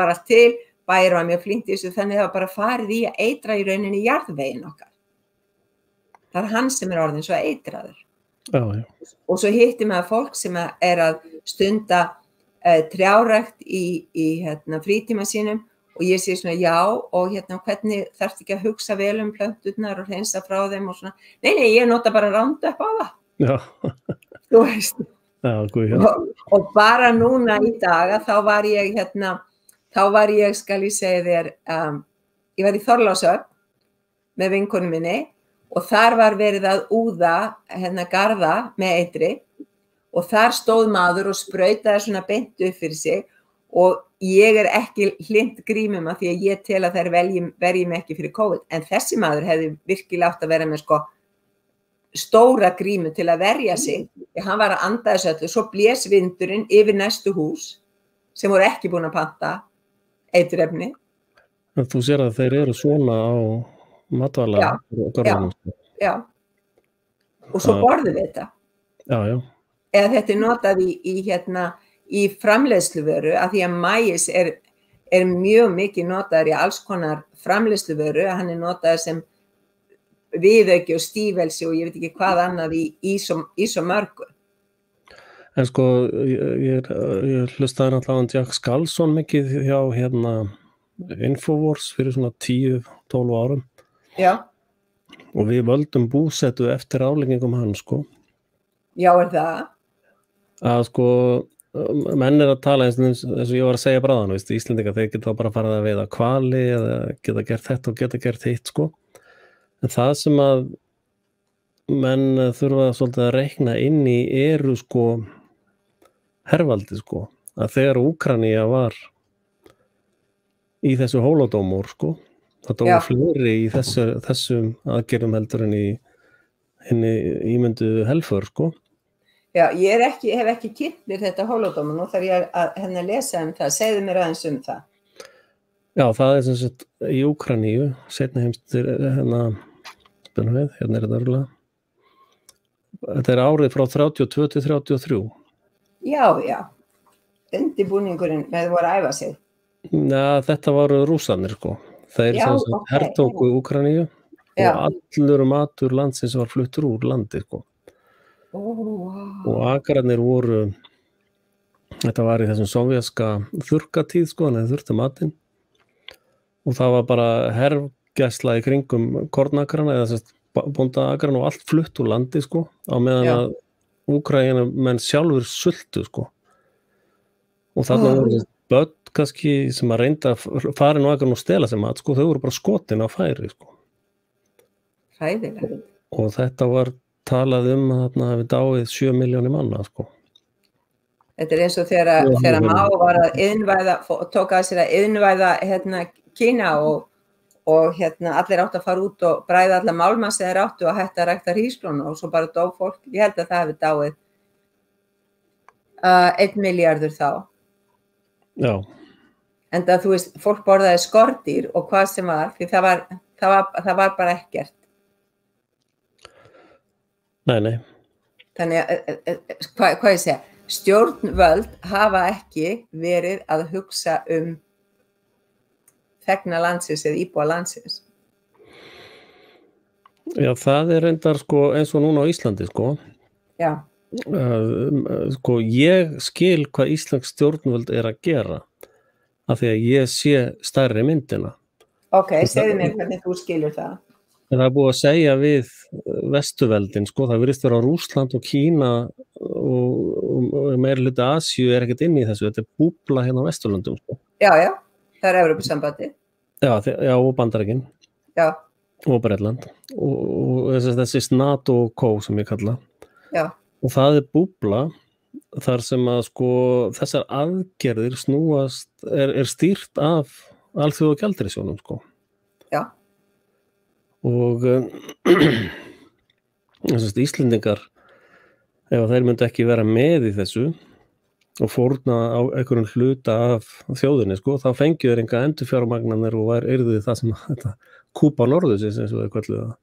var allt til, Bayer var mjög flink í þessu, þannig það var bara farið í að eitra í rauninni jarðveginn okkar. Það hann sem orðin svo eitraður. Og svo hitti maður fólk sem að stunda trjárækt í frítíma sínum og ég sé svona já og hvernig þarftu ekki að hugsa vel plönturnar og hreinsa frá þeim og svona. Nei, ég nota bara Roundup á það. Já. Þú veist. Já, og bara núna í dag þá var ég skal ég segja þér ég var í Þorlákshöfn með vinkonu minni og þar var verið að úða garða með eitri og þar stóð maður og sprautaði svona beint upp fyrir sig og ég ekki hlynnt grímum að því að ég tel að þær verji mig ekki fyrir COVID en þessi maður hefði virkilega átt að vera með sko stóra grímu til að verja sig því hann var að anda þessu öllu, svo blés vindurinn yfir næstu hús sem voru ekki búin að panta eiturefni. Þú sér að þeir eru svona á matvæla garðanum. Já. Og svo borðum við þetta. Já. Eða þetta notað í framleiðsluvöru af því að maís mjög mikið notaður í alls konar framleiðsluvöru, hann notaður sem viðauki og stífelsi og ég veit ekki hvað annað í svo mörgu. En sko, ég hlustaði náttúrulega á Jack Skallson mikið hjá Infowars fyrir svona 10-12 árum. Já. Og við völdum búsetu eftir afleggingum hans, sko. Já, það? Að sko, menn að tala eins og ég var að segja bráðan, veist, Íslendingar, þeir geta bara farið að veiða hvali eða geta gert þetta og geta gert hitt, sko. En það sem að menn þurfa svolítið að reikna inn í eru sko hervaldi sko, að þegar Úkraína var í þessu Holodomor sko, það dóu fleiri í þessum aðgerðum heldur en í henni ímyndu helför sko. Já, ég hef ekki kynnt mér þetta Holodomor, nú þarf ég að lesa það, segðu mér aðeins það. Já, það sem sagt í Úkraínu, seinni heimstir hérna þetta örgulega. Þetta árið frá 32 til 33. Já. Undirbúningurinn með voru að æfa sig. Já, þetta voru rússarnir sko. Þeir hertóku Úkraínu og allur matur landsins var fluttur úr landi sko. Og agrarnir voru, þetta var í þessum sovjaska þurrkatíð sko, þannig að þurfti matinn. Og það var bara herrgæsla í kringum kornagrana eða bóndaagrana og allt flutt úr landi sko, á meðan að Úkraína menn sjálfur sultu sko. Og þarna voru börn kannski sem að reynda að fara inn á agrana og stela sem mat sko, þau voru bara skotin á færi sko. Hræðilegt. Og þetta var talað að þarna hafi dáið 7 milljónir manna sko. Þetta eins og þegar Mao var að iðnvæða, tók að sér að iðnvæða Kína og allir áttu að fara út og bræða allar málma sem þeir áttu og hætta að rækta hrísgrjóna og svo bara dó fólk. Ég held að það hefði dáið 1 milljarður þá. Já. En það, þú veist, fólk borðaði skordýr og hvað sem var, því það var bara ekkert. Nei. Þannig að, hvað ég segja, stjórnvöld hafa ekki verið að hugsa þegna landsins eða íbúa landsins. Já, það reyndar sko eins og núna á Íslandi sko. Já. Sko ég skil hvað íslensk stjórnvöld að gera af því að ég sé stærri myndina. Ok, segðu mér hvernig þú skilur það. En það búið að segja við Vesturveldin sko, það virðist vera Rússland og Kína og meiri hluti Asíu ekkert inn í þessu, þetta búbla hérna á Vesturlöndum sko. Já, það Evrópusambandið. Já, og Bandaríkin. Já. Og Bretland og þessi NATO og CO sem ég kalla. Já. Og það búbla þar sem að sko þessar aðgerðir snúast stýrt af alþjóðagjaldeyrissjóðnum sko. Já. Og Íslendingar, ef þeir myndu ekki vera með í þessu og fórna á einhverjum hluta af þjóðinni sko, þá fengju þeir enga endurfjármagnanir og yrði það sem þetta Kúpa norðursins eins og þeir kölluðu það.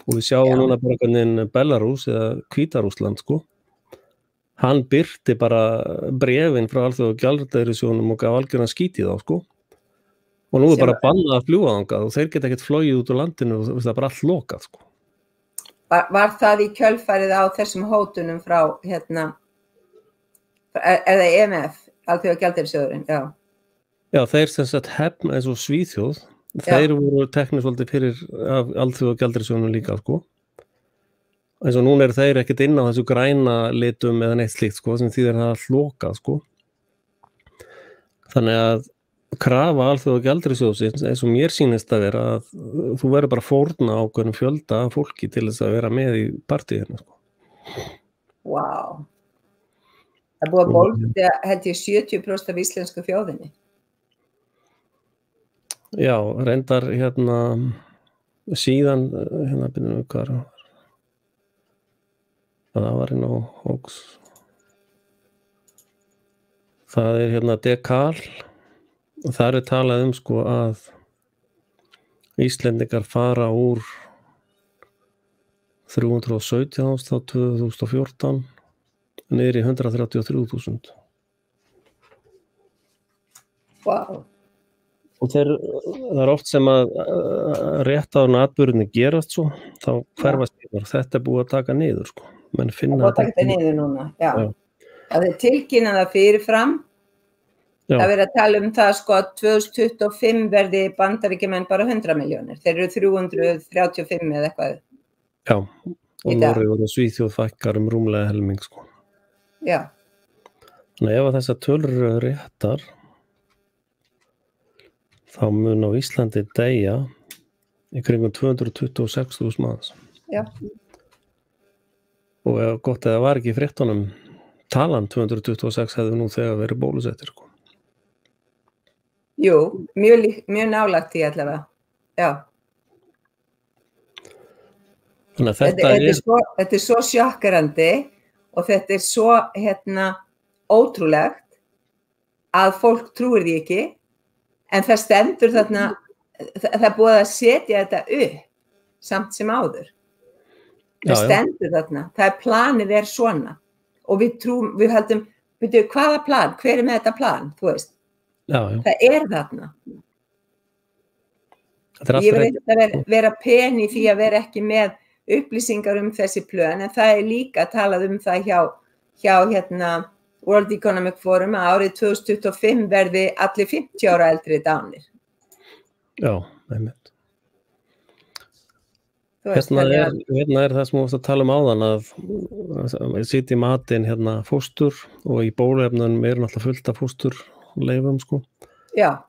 Og við sjáum núna bara hvernig Belarus eða Hvíta-Rússland sko, hann birti bara bréfin frá alþjóðagjaldeyrissjóðnum og gaf algjörna skít í þá sko. Og nú bara bannað að fljúga þangað og þeir geta ekkert flogið út úr landinu og það bara allt lokað sko. Var það í kjölfarið á þessum hótunum frá það EMF, alþjóðagjaldeyrissjóðurinn, já. Já, þeir sem sagt hefna eins og Svíþjóð, þeir voru teknir svolítið fyrir af alþjóðagjaldeyrissjóðunum líka sko. Eins og núna þeir ekkert inn á þessu græna litum eða neitt slíkt sko, sem þýðir það allt lokað sko. Þannig að krafa alþjóðagjaldeyrissjóðsins eins og mér sýnist að vera að þú verður bara fórna á hvernig fjölda af fólki til þess að vera með í partíinu sko. Vá. Það búið að bólta held ég 70% af íslensku þjóðinni. Já, reyndar síðan byrjum við hvað það var inn á Hóks. Það Dekal. Og það talað sko að Íslendingar fara úr 317.000 á 2014 niður í 133.000. Wow. Og það oft sem að rétt á atburðinni gerast svo, þá hverfast yfir. Þetta búið að taka niður sko. Menn finna það búið að taka niður núna, já. Það tilkynna það fyrirfram. Já. Það verið að tala það sko að 2025 verði Bandaríkjamenn bara 100 milljónir. Þeir eru 335 eða eitthvað. Já, og Noregur og Svíþjóð fækkar rúmlega helming sko. Já. Þannig ef að þessar tölur eru réttar, þá mun á Íslandi deyja í kringum 226.000 manns. Já. Og gott eða var ekki í fréttunum, talan 226 hefði nú þegar verið bólusettir sko. Jú, mjög nálægt í allavega, já. Þannig að þetta svo sjokkerandi og þetta svo ótrúlegt að fólk trúir því ekki, en það stendur þarna, það búið að setja þetta upp samt sem áður. Það stendur þarna, planið svona og við höldum, hvaða plan, hver með þetta plan, þú veist? Já. Það þarna. Ég vil ekki vera pen í því að vera ekki með upplýsingar þessi plön, en það líka talað það hjá World Economic Forum að árið 2025 verði allir 50 ára eldri dánir. Já, einmitt. Hérna það sem við varst að tala áðan að sitja í matinn fóstur og í bóluefnunum náttúrulega fullt af fósturleifum sko. Já.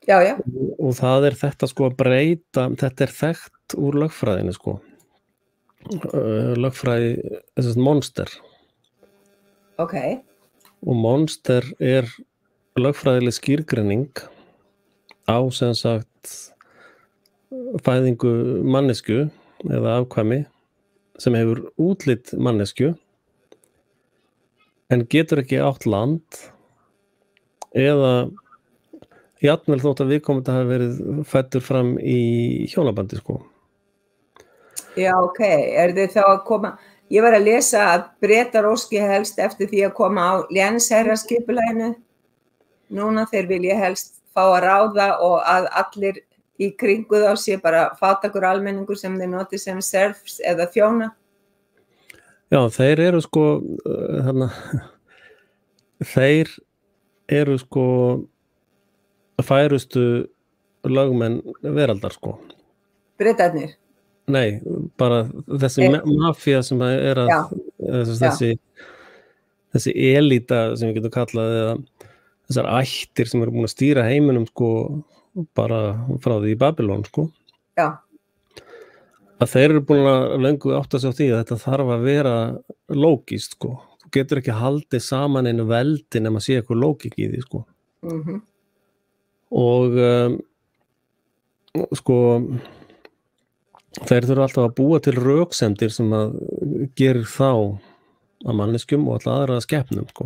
Og það þetta sko að breyta, þetta þekkt úr lögfræðinu sko. Lögfræði, Monster. Ok. Og Monster lögfræðileg skýrgreining á sem sagt fæðingu mannesku eða afkvæmi sem hefur útlit mannesku en getur ekki átt land eða jafnvel þótt að viðkomandi hafi verið fæddur fram í hjónabandi sko. Já, ok. Þið þá að koma, ég var að lesa að Bretar óski helst eftir því að koma á lénsherraskipulaginu. Núna þeir vilja helst fá að ráða og að allir í kringu þá sé bara fátækur almenningur sem þeir noti sem serfs eða þjóna. Já, þeir sko þeir sko færustu lögmenn veraldar sko. Bretarnir? Nei, bara þessi mafía sem að þessi elíta sem við getum kallað eða þessar ættir sem eru búin að stýra heiminum sko bara frá því í Babylon sko. Já. Að þeir eru búin að löngu átta sig á því að þetta þarf að vera lógískt sko. Þú getur ekki haldið saman einu veldi nema að sé eitthvað lógík í því sko. Og sko þeir þurfa alltaf að búa til röksemdir sem að gerir þá að manneskjum og alltaf aðra skepnum sko.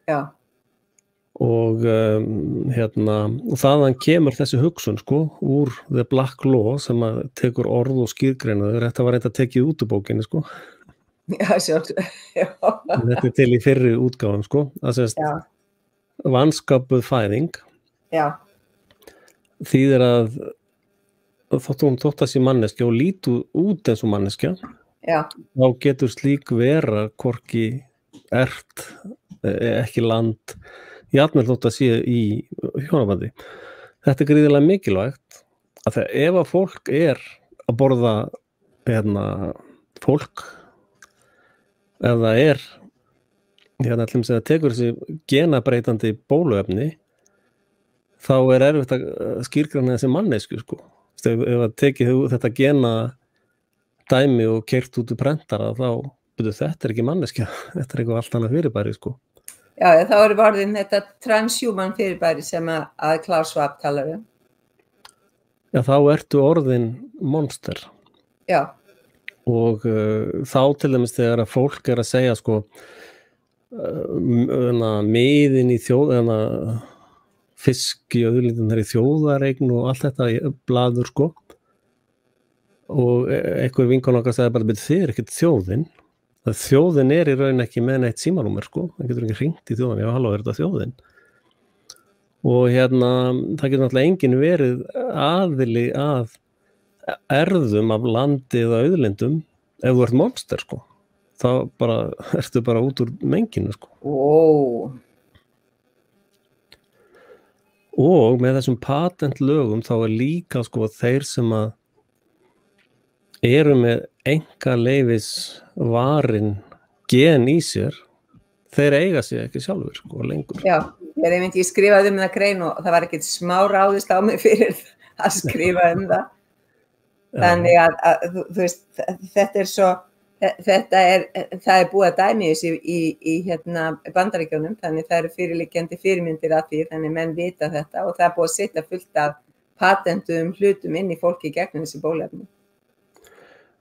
Já. Og og þaðan kemur þessi hugsun sko úr The Black Law sem að tekur orð og skýrgreina. Þetta var eitthvað tekið út úr bókinni sko. Já, sjálf. Já. Þetta til í fyrri útgáfum sko. Það sést vanskapuð fæðing. Já. Þýðir að þótt að sé manneskja og lítu út eins og manneskja. Já. Þá getur slík vera hvorki ekki land jafnvel þótt að sé í hjónabandi. Þetta gríðarlega mikilvægt að ef að fólk að borða fólk eða ætlum að tekur þessi genabreitandi bóluefni þá erfitt að skýrgreina þessi mannesku sko. Ef að tekið þetta gena dæmi og keyrt út í prentara þá þetta ekki manneskja, þetta eitthvað allt annað fyrirbæri sko. Já, þá orðin þetta transhuman fyrirbæri sem að Klaus Schwab talar um. Já, þá ertu orðin monster. Já. Og þá til dæmis þegar að fólk að segja sko miðin í fisk í auðlindunar í þjóðareign og allt þetta blaður sko. Og einhver vinkona okkar sagði bara, þið ekkert þjóðin. Þjóðin í raun ekki með neitt símanúmer sko, það getur ekki hringt í þjóðin, já halló þetta þjóðin og það getur náttúrulega enginn verið aðili að erðum af landi eða auðlindum ef þú ert monster sko, þá ertu bara út úr menginu sko. Og með þessum patentlögum þá líka sko þeir sem að eru með einkaleyfis varin gen í sér, þeir eiga sig ekki sjálfur sko lengur. Já, ég skrifaði það grein og það var ekkert smá ráðist á mig fyrir að skrifa það. Þannig að þú veist, þetta svo, það búið að dæmi þessu í Bandaríkjunum, þannig það eru fyrirliggjandi fyrirmyndir að því, þannig menn vita þetta og það búið að setja fullt af patentum hlutum inn í fólki gegnum þessi bóluefni.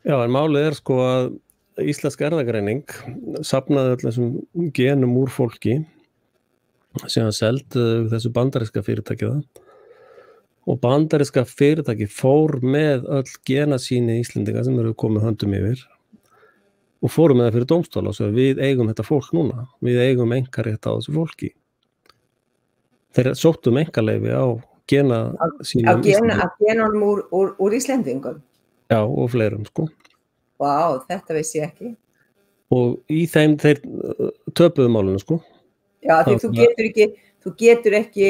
Já, en málið sko að íslensk erfðagreining safnaði öll þessum genum úr fólki sem hann seldi þessu bandaríska fyrirtæki og bandaríska fyrirtæki fór með öll genasýni Íslendinga sem eru komið höndum yfir og fóru með það fyrir dómstóla og svo við eigum þetta fólk núna, við eigum einkarétt á þessu fólki. Þeir sóttu einkaleyfi á genasýnum Íslendinga. Af genunum úr Íslendingum? Já, og fleirum sko. Vá, þetta vissi ég ekki. Og í þeim þeir töpuðu málinu sko. Já, því þú getur ekki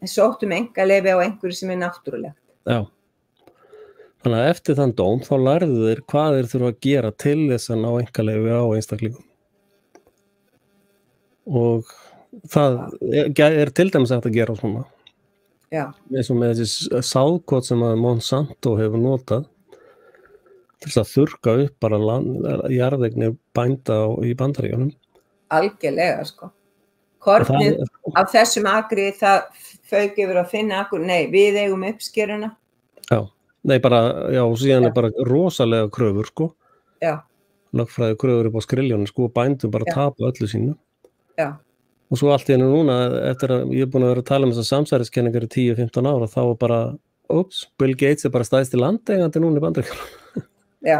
sótt einkaleyfi á einhverju sem náttúrulegt. Já. Þannig að eftir þann dóm þá lærðu þeir hvað þeir þurfa að gera til þess að ná einkaleyfi á einstaklingum. Og það til dæmis hægt að gera svona. Já. Eins og með þessi sáðkot sem að Monsanto hefur notað til að þurrka upp bara jarðeignir bænda í Bandaríkjunum. Algjörlega sko. Kornið af þessum akri það fauk yfir að finna akkur, nei, við eigum uppskeruna. Já, og síðan bara rosalega kröfur sko. Já. Lögfræði kröfur upp á skriljónu sko, bændum bara tapa öllu sínu. Já. Og svo allt í einu núna, eftir að ég búin að vera að tala þessar samsæriskenningar í 10-15 ára, þá bara, Bill Gates bara stæðsti landeigandi núna í Bandaríkjunum. Já.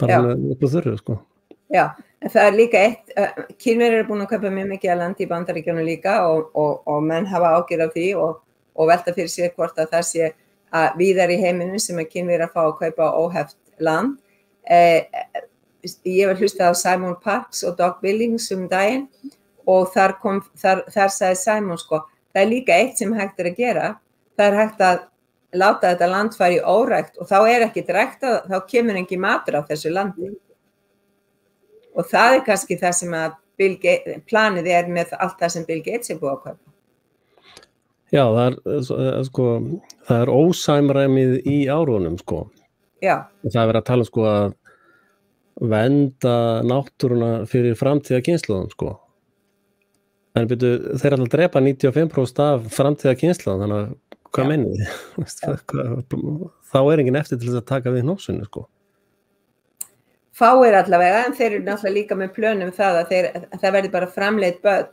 Bara upp á þurru, sko. Já, en það líka Kínverjar eru búin að kaupa mjög mikið að landi í Bandaríkjunum líka og menn hafa ágjörð af því og velta fyrir sér hvort að það sé að víðar í heiminum sem að Kínverjar fá að kaupa óheft land. Ég var hlustað á Simon Parkes og Doug Billings daginn og þar sagði Simon sko, það líka eitt sem hægt að gera, það hægt að láta þetta land fara í órækt og þá ekki ræktað, þá kemur engin matur á þessu landi. Og það kannski það sem að planið með allt það sem Bill Gates búið að kaupa. Já, það ósamræmið í árunum, sko. Já. Og það verið að tala sko að vernda náttúruna fyrir framtíða kynslóðum, sko. En byrju, þeir alltaf drepa 95% af framtíða kynslóðum, þannig að hvað meinið þið? Þá engin eftir til þess að taka við hnósinu, sko. Fáir allavega, en þeir eru náttúrulega líka með plönum það að það verði bara framleitt börn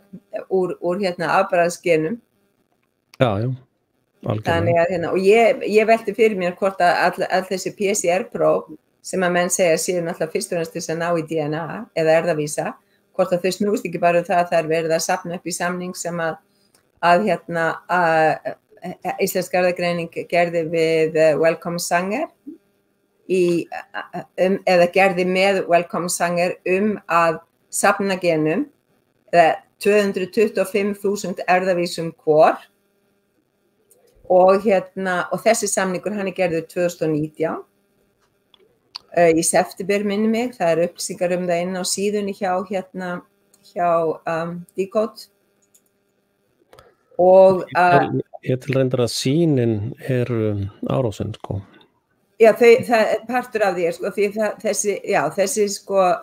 úr afbragðsgenum. Já, algjörlega. Þannig að og ég velti fyrir mér hvort að all þessi PCR-próf sem að menn segja séu náttúrulega fyrst og næst til að ná í DNA eða erfðavísa, hvort að þau snúst ekki bara það að það verið að safna upp í samning sem að Íslensk erfðagreining gerði við Wellcome Sanger eða gerði með Wellcome Sanger að safna genum 225.000 erfðavísum hvor og þessi samningur hann gerður 2019 í september minni mig, það upplýsingar það inn á síðunni hjá Decode og ég til reyndar að sýnin árásin, sko. Já, það partur af því, sko, því þessi sko,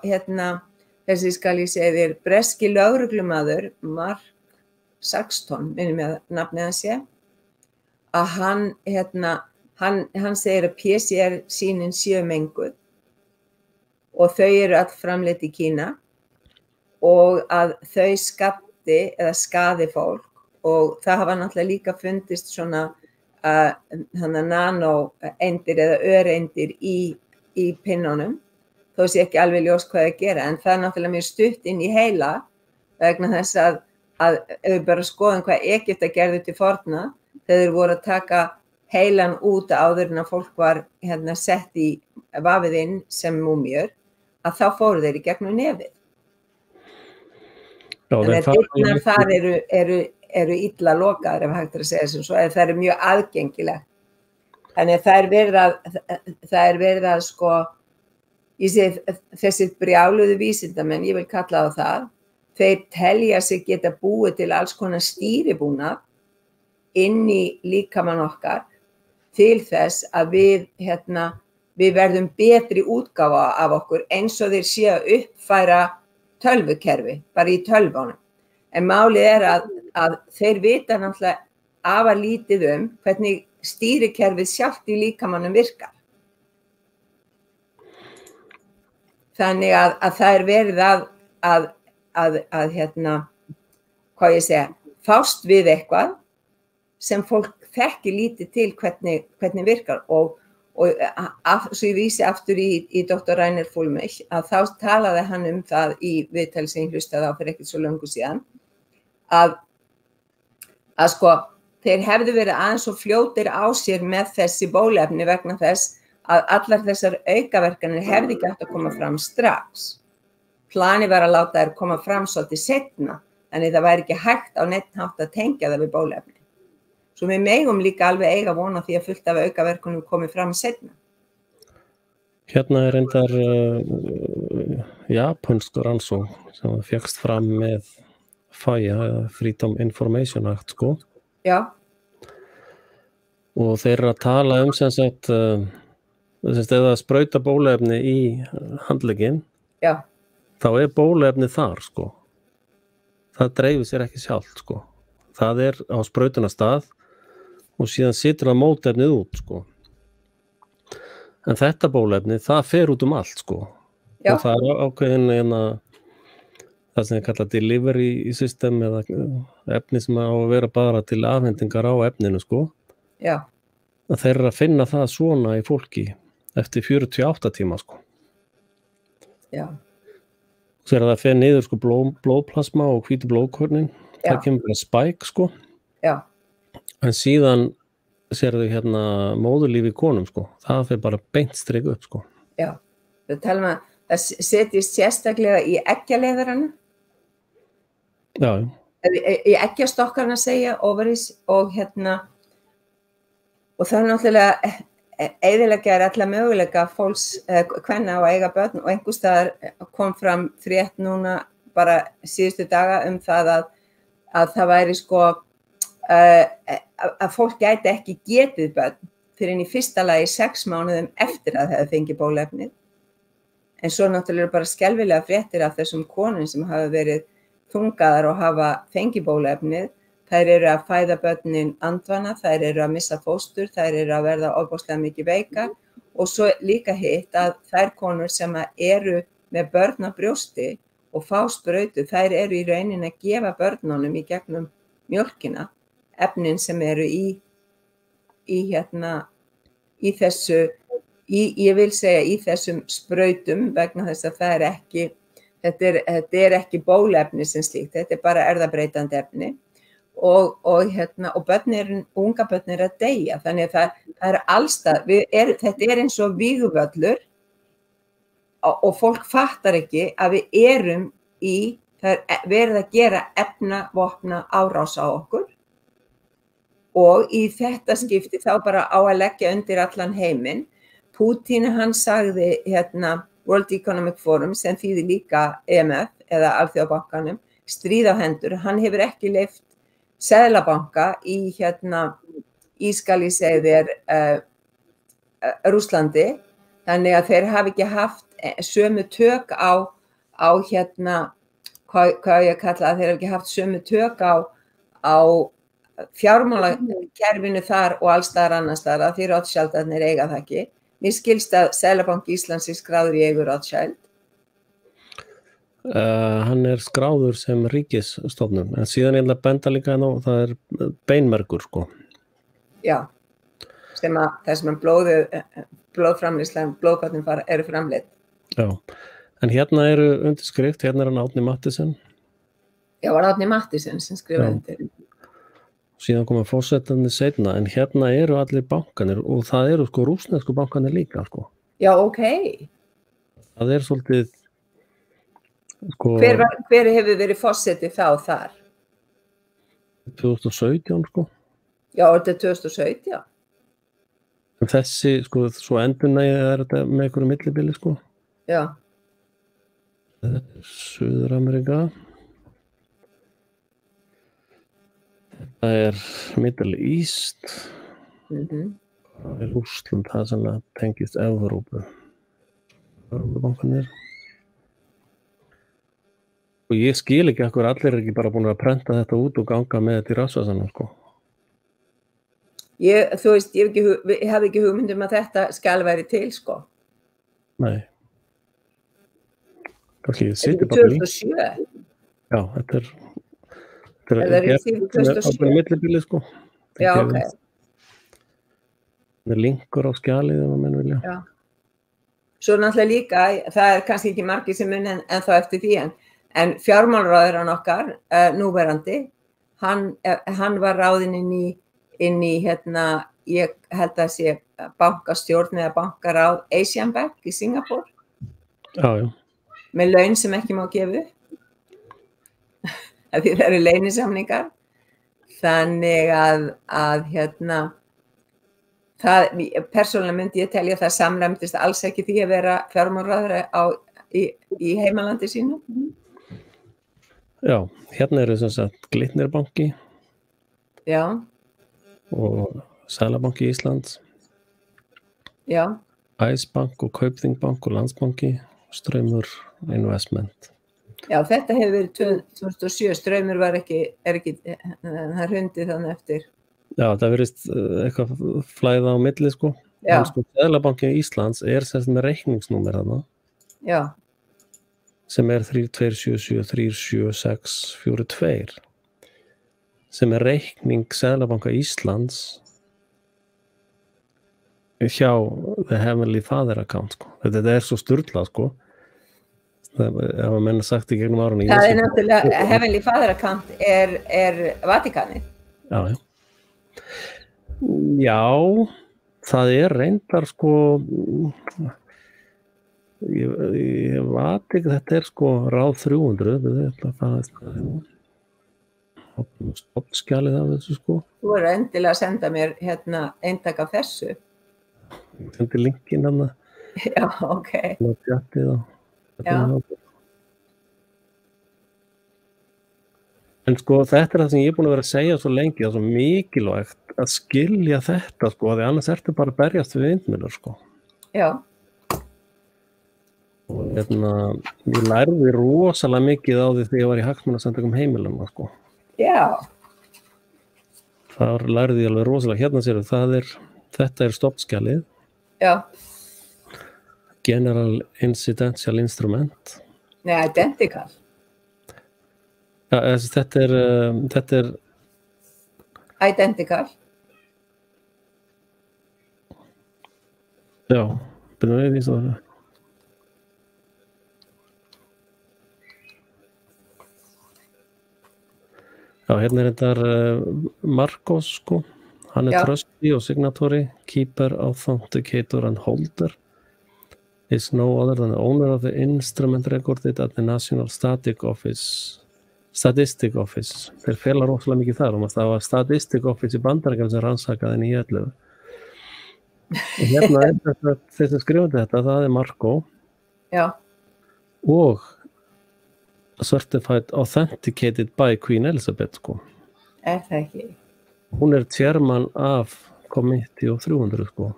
þessi skal ég segja þér, breski lögreglumaður, Mark Saxton, minnum ég að nafnið hans sé, að hann segir að PCR sýnin séu menguð og þau eru öll framleidd í Kína og að þau skaði fólk og það hafa náttúrulega líka fundist svona nanoeindir eða öreindir í pinnunum, þó sé ekki alveg ljós hvað að gera, en það er náttúrulega mjög stutt inn í heila vegna þess að ef við bara skoðum hvað Egyptar gerðu til forna, þegar þeir voru að taka heilan út áður en að fólk var sett í vafið inn sem múmjur, að þá fóru þeir í gegnum nefið. Þannig að dyrnar þar eru illa lokaðar ef hægt að segja sem svo, eða það eru mjög aðgengilegt. Þannig að það er verið að sko, ég segi þessir brjáluðu vísindamenn, ég vil kalla á það, þeir telja sig geta búið til alls konar stýribúnað inn í líkamann okkar til þess að við verðum betri útgáfa af okkur eins og þeir séu að uppfæra tölvukerfi, bara í tölvunum. En málið að þeir vita náttúrulega afar lítið hvernig stýrikerfið sjálft í líkamannum virkar. Þannig að það er verið hvað ég segja, fást við eitthvað sem fólk þekkir lítið til hvernig virkar og svo ég vísi aftur í Dr. Rainer Fulmich að þá talaði hann það í viðtali sem ég hlustaði á fyrir ekkert svo löngu síðan að sko þeir hefðu verið aðeins og fljótir á sér með þessi bóluefni vegna þess að allar þessar aukaverkanir hefði ekki átt að koma fram strax. Planið var að láta þær koma fram svolítið seinna, þannig það væri ekki hægt á neitt hátt að tengja það við bóluefni. Svo við megum líka alveg eiga vona því að fullt af aukaverkunum komi fram seinna. Hérna er reyndar japansk rannsókn sem fékkst fram með FIA, Freedom Information Act, sko. Já. Og þeir eru að tala sem sagt, eða sprauta bóluefni í handlegginn, já. Þá bóluefni þar, sko. Það dreifir sér ekki sjálft, sko. Það á sprautunarstað og síðan situr það mótefnið út, sko. En þetta bóluefni, það fer út allt, sko. Já. Og það ákveðin það sem ég kalla delivery system eða efni sem á að vera bara til afhendingar á efninu, sko. Já. Að þeir eru að finna það svona í fólki eftir 48 tíma, sko. Já. Svo það fer niður, sko, blóðplasma og hvítu blóðkornin. Það kemur bara spike, sko. Já. En síðan sérðu móðurlíf í konum, sko. Það fer bara beint strik upp, sko. Já. Það setjist sérstaklega í eggjaleiðarana. Já. Í eggjastokkarna segja, ovaries og og það náttúrulega eyðileggja alla möguleika fólks, kvenna að eiga börn og einhvers staðar kom fram frétt núna bara síðustu daga það að það væri sko að fólk gæti ekki getið börn fyrir en í fyrsta lagi 6 mánuðum eftir að það hefði fengið bóluefnið. En svo náttúrulega bara skelfilega fréttir af þessum konum sem hafa verið þungaðar og hafa fengið bóluefnið. Þær eru að fæða börnin andvana, þær eru að missa fóstur, þær eru að verða ofboðslega mikið veikar og svo líka hitt að þær konur sem eru með börn á brjósti og fá sprautu, þær eru í rauninni að gefa börnunum í gegnum mjólkina efnin sem eru ég vil segja í þessum sprautum vegna þess að það ekki, þetta er ekki bóluefni sem slíkt, þetta er bara erfðabreytandi efni og unga börn eru að deyja, þannig að það er allstað, þetta er eins og vígvöllur og fólk fattar ekki að við erum það er verið að gera efnavopna árás á okkur og í þetta skipti þá bara á að leggja undir allan heiminn. Putin hann sagði World Economic Forum sem þýðir líka EMF eða Alþjóðabankanum stríð á hendur, hann hefur ekki leyft seðlabanka í skal ég segja þér Rússlandi, þannig að þeir hafi ekki haft sömu tök á hvað ég kalla að þeir hafi ekki haft sömu tök á fjármálakerfinu þar og alls staðar annars staðar, því Rothschildarnir eiga það ekki. Mér skilst að Seðlabanki Íslands er skráður í eigu Rothschild. Hann er skráður sem ríkisstofnun, en síðan ég benda líka það er beinmergur sko. Já, þar sem blóðframleiðsla, blóðkornin eru framleidd. Já, en hérna eru undirskrift, hérna er hann Árni Mathiesen. Já, var Árni Mathiesen sem skrifaði undir. Síðan koma forsetarnir seinna, en hérna eru allir bankanir og það eru sko rússnesku bankanir líka sko. Já, ok. Það er svolítið sko, hver hefur verið forseti þar? 2017 sko. Já, þetta er 2017. En þessi sko, svo endurnægið er þetta með einhverju millibili sko. Já. Þetta er Suður-Ameríka. Þetta er Middle East. Það er Rússland, það sannlega tengist Evrópu. Evrópubankanir. Og ég skil ekki akkur allir er ekki bara búin að prenta þetta út og ganga með þetta í rassvasanum sko. Þú veist, ég hef ekki hugmynd að þetta skal væri til sko. Nei. Kannski ég sitja bara í 2007. Já, þetta er millibili sko. Já, ok. Það er linkur á skjalið ef menn vilja. Já. Svo náttúrulega líka, það er kannski ekki margir sem mun en þá eftir því en fjármálaráðherrann okkar, núverandi, hann var ráðinn inn í ég held að sé bankastjórn eða bankaráð Asian Bank í Singapúr. Já. Með laun sem ekki má gefa upp. Því það eru leynisamningar. Þannig að persónulega myndi ég telja það samræmdist alls ekki því að vera fjármálaráðherra í heimalandi sínu. Já, hérna eru sem sagt Glitnirbanki. Já. Og Seðlabanki Íslands. Já. Æsbank og Kaupþingbank og Landsbanki, Straumur Investment. Já, þetta hefur verið 2007, Straumur er ekki, það hrundi þannig eftir. Já, það verið eitthvað flæða á milli sko. Já. En sko Seðlabanki Íslands er sem með reikningsnúmer þarna. Já. Sem er 32773762 sem er reikning Seðlabanka Íslands hjá The Heavenly Father account sko. Þetta er svo sturlað sko. Það hafa menn sagt í gegnum árunni. Það er náttúrulega, Heavenly Father account er Vatíkanið. Já. Já, það er reyndar sko ég veit ekki, þetta er sko ráð 300 stofnskjalið af þessu sko. Þú verður endilega að senda mér eintak af þessu. Sendi linkin hann Já, ok. Já. En sko þetta það sem ég búin að vera að segja svo lengi, það er svo mikilvægt að skilja þetta sko, því annars ertu bara að berjast við vindmyllur sko. Já. Og ég lærði rosalega mikið á því þegar ég var í hagsmunasamtökum heimilana sko. Já. Það lærði ég alveg rosalega, sér þetta stofnskjalið. Já. General Incidental Instrument. Nei, identical. Ja, þetta er identical. Já, byrjum við því svo. Já, hérna þetta Marcos sko. Hann trustee og signatory, keeper, authenticator and holder. Is no other than the owner of the instrument recorded at the National Statistic Office. Þeir fela rosalega mikið þar að það var Statistic Office í Bandaríkjunum sem rannsakaði 9/11. Og hérna þessi skrifandi þetta, það Marco. Já. Og certified authenticated by Queen Elizabeth sko. Það ekki? Hún chairman af Committee of 300 sko.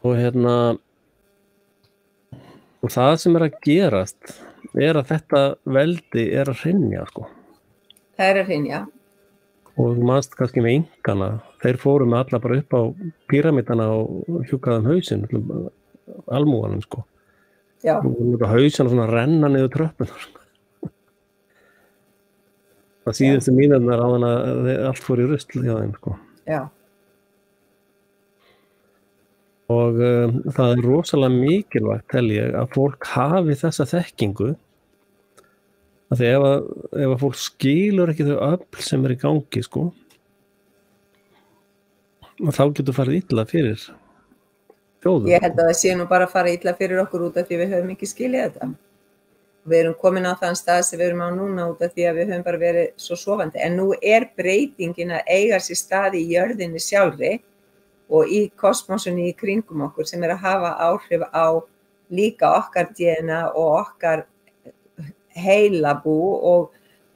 Og og það sem að gerast að þetta veldi að hrynja sko. Það að hrynja. Og þú manst kannski með Inkana, þeir fóru með alla bara upp á píramidana og hjúkaðum hausinn, almúganum sko. Já. Og hausinn svona renna niður tröppunar. Það síðustu mínúturnar áðan að allt fór í rusl hjá þeim sko. Já. Og það rosalega mikilvægt tel ég að fólk hafi þessa þekkingu að því ef fólk skilur ekki þau öfl sem í gangi sko þá getur farið illa fyrir þjóðum. Ég held að það sé nú bara að fara illa fyrir okkur út af því við höfum ekki skilið þetta. Við erum komin á þann stað sem við erum á núna út af því að við höfum bara verið svo sofandi. En nú breytingin að eiga sér stað í jörðinni sjálfri og í kosmosunni í kringum okkur sem að hafa áhrif á líka okkar DNA og okkar heilabú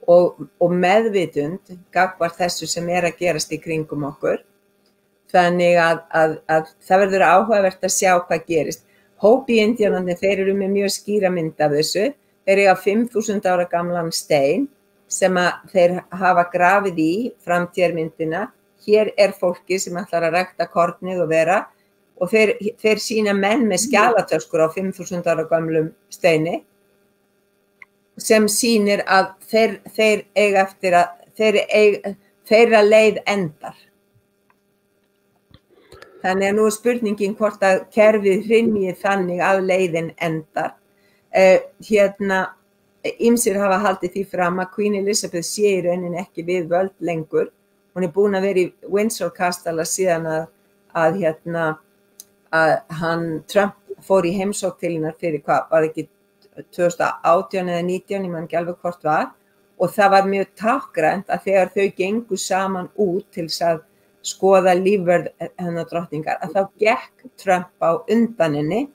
og meðvitund gagnvart þessu sem að gerast í kringum okkur. Þannig að það verður áhugavert að sjá hvað gerist. Hopi-indíánarnir, þeir eru með mjög skýra mynd af þessu. Þeir eiga 5.000 ára gamlan stein sem að þeir hafa grafið í framtíðarmyndina. Hér fólki sem ætlar að rækta kornið og vera og þeir sýna menn með skjalatöskur á 5.000 ára gamlum steini sem sýnir að þeir eiga eftir að þeirra leið endar. Þannig að nú spurningin hvort að kerfið hrynji þannig að leiðin endar. Ýmsir hafa haldið því fram að Queen Elizabeth sé í rauninni ekki við völd lengur. Hún búin að vera í Windsor kastala síðan að Trump fór í heimsókn til hennar fyrir var ekki 2018 eða 19, ég man ekki alveg hvort var. Og það var mjög tákgrænt að þegar þau gengu saman út til að skoða lífverð hennar drottningar, að þá gekk Trump á undan henni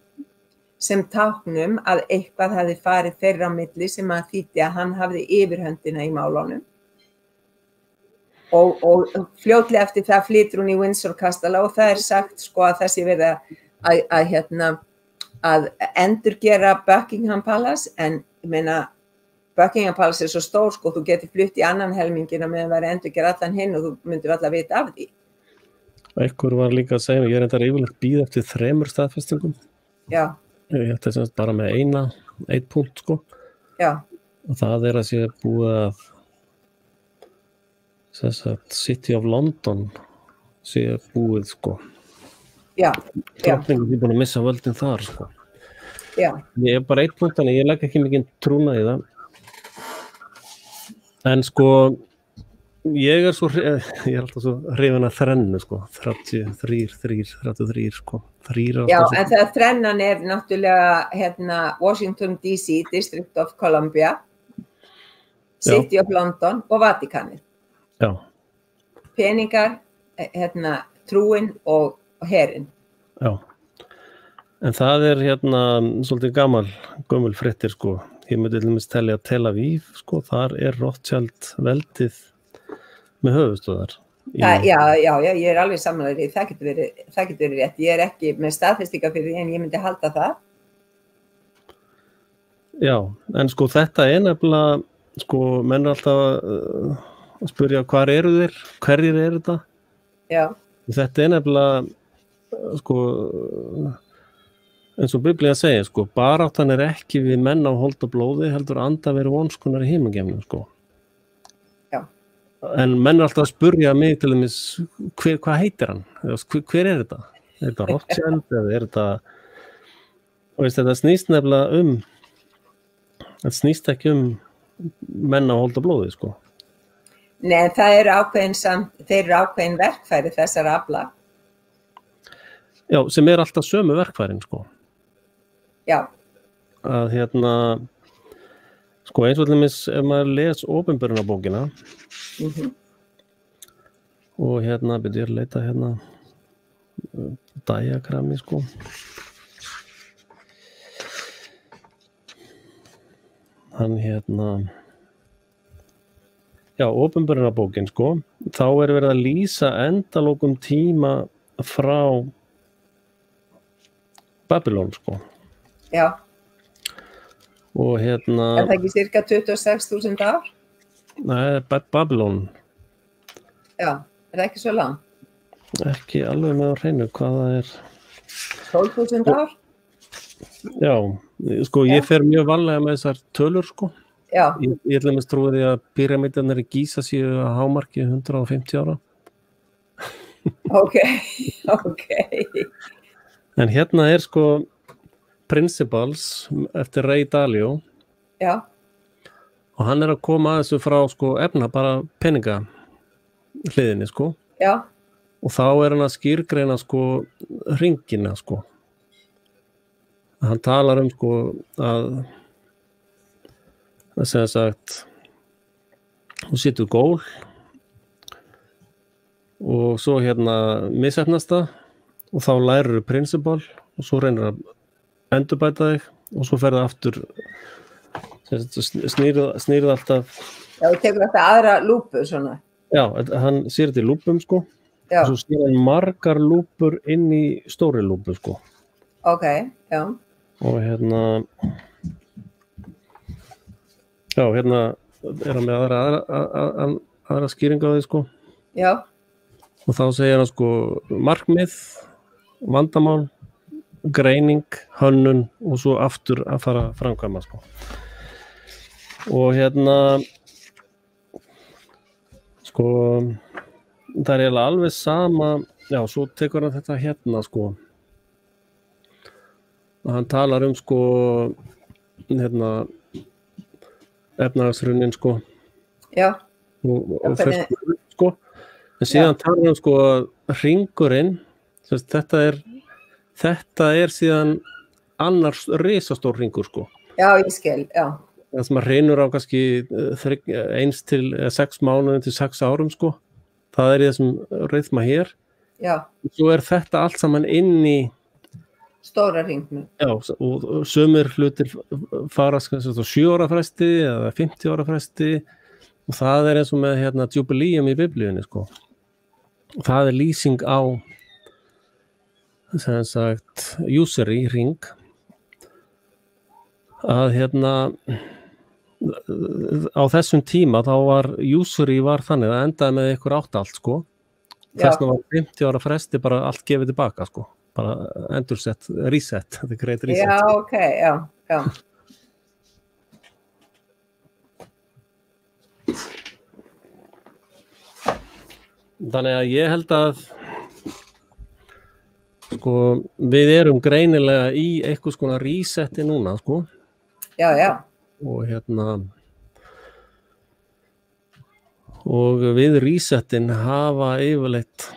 sem táknum að eitthvað hefði farið þeirra á milli sem að þýddi að hann hafði yfirhöndina í málunum. Og fljótlega eftir það flytur hún í Windsor kastala og það sagt sko að þessi verið að endurgera Buckingham Palace, en ég meina Buckingham Palace svo stór sko, þú getur flutt í annan helmingina meðan verið endurgera allan hinn og þú myndir alla vita af því. Einhver var líka að segja, ég reyndar yfirleitt bíða eftir 3 staðfestingum. Já. Ég ætti semst bara með einn punkt sko. Já. Og það að sé búið að City of London sé búið sko. Já. Drottningin er búin að missa völdin þar sko. Já. Ég bara einn punkt, þannig ég legg ekki mikið trúna í það. En sko ég alltaf svo hrifinn að þrennu sko. 33 sko. Já, en það þrennan náttúrulega Washington DC, District of Columbia. City of London og Vatikanið. Já. Peningar, trúin og herinn. Já. En það svolítið gömul fréttir, sko. Ég myndi til dæmis telja Tel Aviv, sko, þar Rothschild veldið með höfuðstöðvar. Já, ég alveg sammála því, það getur verið rétt. Ég ekki með staðfestingar fyrir því, en ég myndi halda það. Já, en sko þetta nefnilega, sko, menn alltaf að spyrja hvar eru þeir, hverjir eru þetta? Já. Þetta nefnilega, sko, eins og Biblían segir, sko, baráttan ekki við menn á hold og blóði, heldur anda verið vonskunar í himingeimnum, sko. Já. En menn alltaf að spyrja mig til dæmis, hvað heitir hann? Hver er þetta? Er þetta Rothschild eða er þetta, og þetta snýst nefnilega það snýst ekki menn á hold og blóði, sko. Nei, það eru ákveðin verkfæri þessar afla. Já, sem alltaf sömu verkfærin, sko. Já. Að sko eins og allir ef maður les opinberunarbókina og byrja ég að leita diagrammi, sko. Hann já, opinberunarbókin, sko, þá verið að lýsa endalokum tíma frá Babylon, sko. Já. Og Er það ekki cirka 26.000 ár? Nei, Babylon. Já, er það ekki svo langt? Ekki alveg með á hreinu hvað það 12.000 ár? Já, sko, ég fer mjög varlega með þessar tölur, sko. Já. Ég ætla að trúa því að píramídarnir í Gísa séu að hámarki 150 ára. Ok. En sko Principles eftir Ray Dalio. Já. Og hann að koma að þessu frá, sko, bara peninga hliðinni, sko. Já. Og þá hann að skýrgreina, sko, hringina, sko. Hann talar sko að segja sagt þú setur gól og svo misheppnast það og þá lærir principle og svo reynir að endurbæta þig og svo ferði aftur snýrið alltaf. Já, þú tekur alltaf aðra lúpu svona. Já, hann sér þetta í lúpum, sko. Já. Og svo snýr hann margar lúpur inn í stóri lúpu, sko. Ok, já. Og já, er hann með aðra skýringu á því, sko. Já. Og þá segir hann, sko, markmið, vandamál, greining, hönnun og svo aftur að fara að framkvæma, sko. Og sko, það eiginlega alveg sama, já, svo tekur hann þetta sko. Og hann talar sko, efnahagshruninn, sko. Já. Og fyrst, sko. En síðan talar hann, sko, hringurinn, þetta síðan annars risastór hringur, sko. Já, ég skil, já. Það sem reynur á kannski 1 til 6 mánuðum til 6 árum, sko. Það í þessum rytma hér. Já. Svo þetta allt saman inn í stóra hringnum. Já, og sumir hlutir fara 7 ára fresti eða 50 ára fresti og það eins og með jubileum í biblíunni, sko. Og það lýsing á sem sagt usury hring að á þessum tíma þá var usury þannig að endaði með ykkur 8 allt, sko. Þess vegna var 50 ára fresti bara allt gefið tilbaka, sko. Bara endursett, reset, þetta great reset. Já, ok, já. Þannig að ég held að sko, við erum greinilega í eitthvað skona reseti núna, sko. Já. Og og við resetin hafa yfirleitt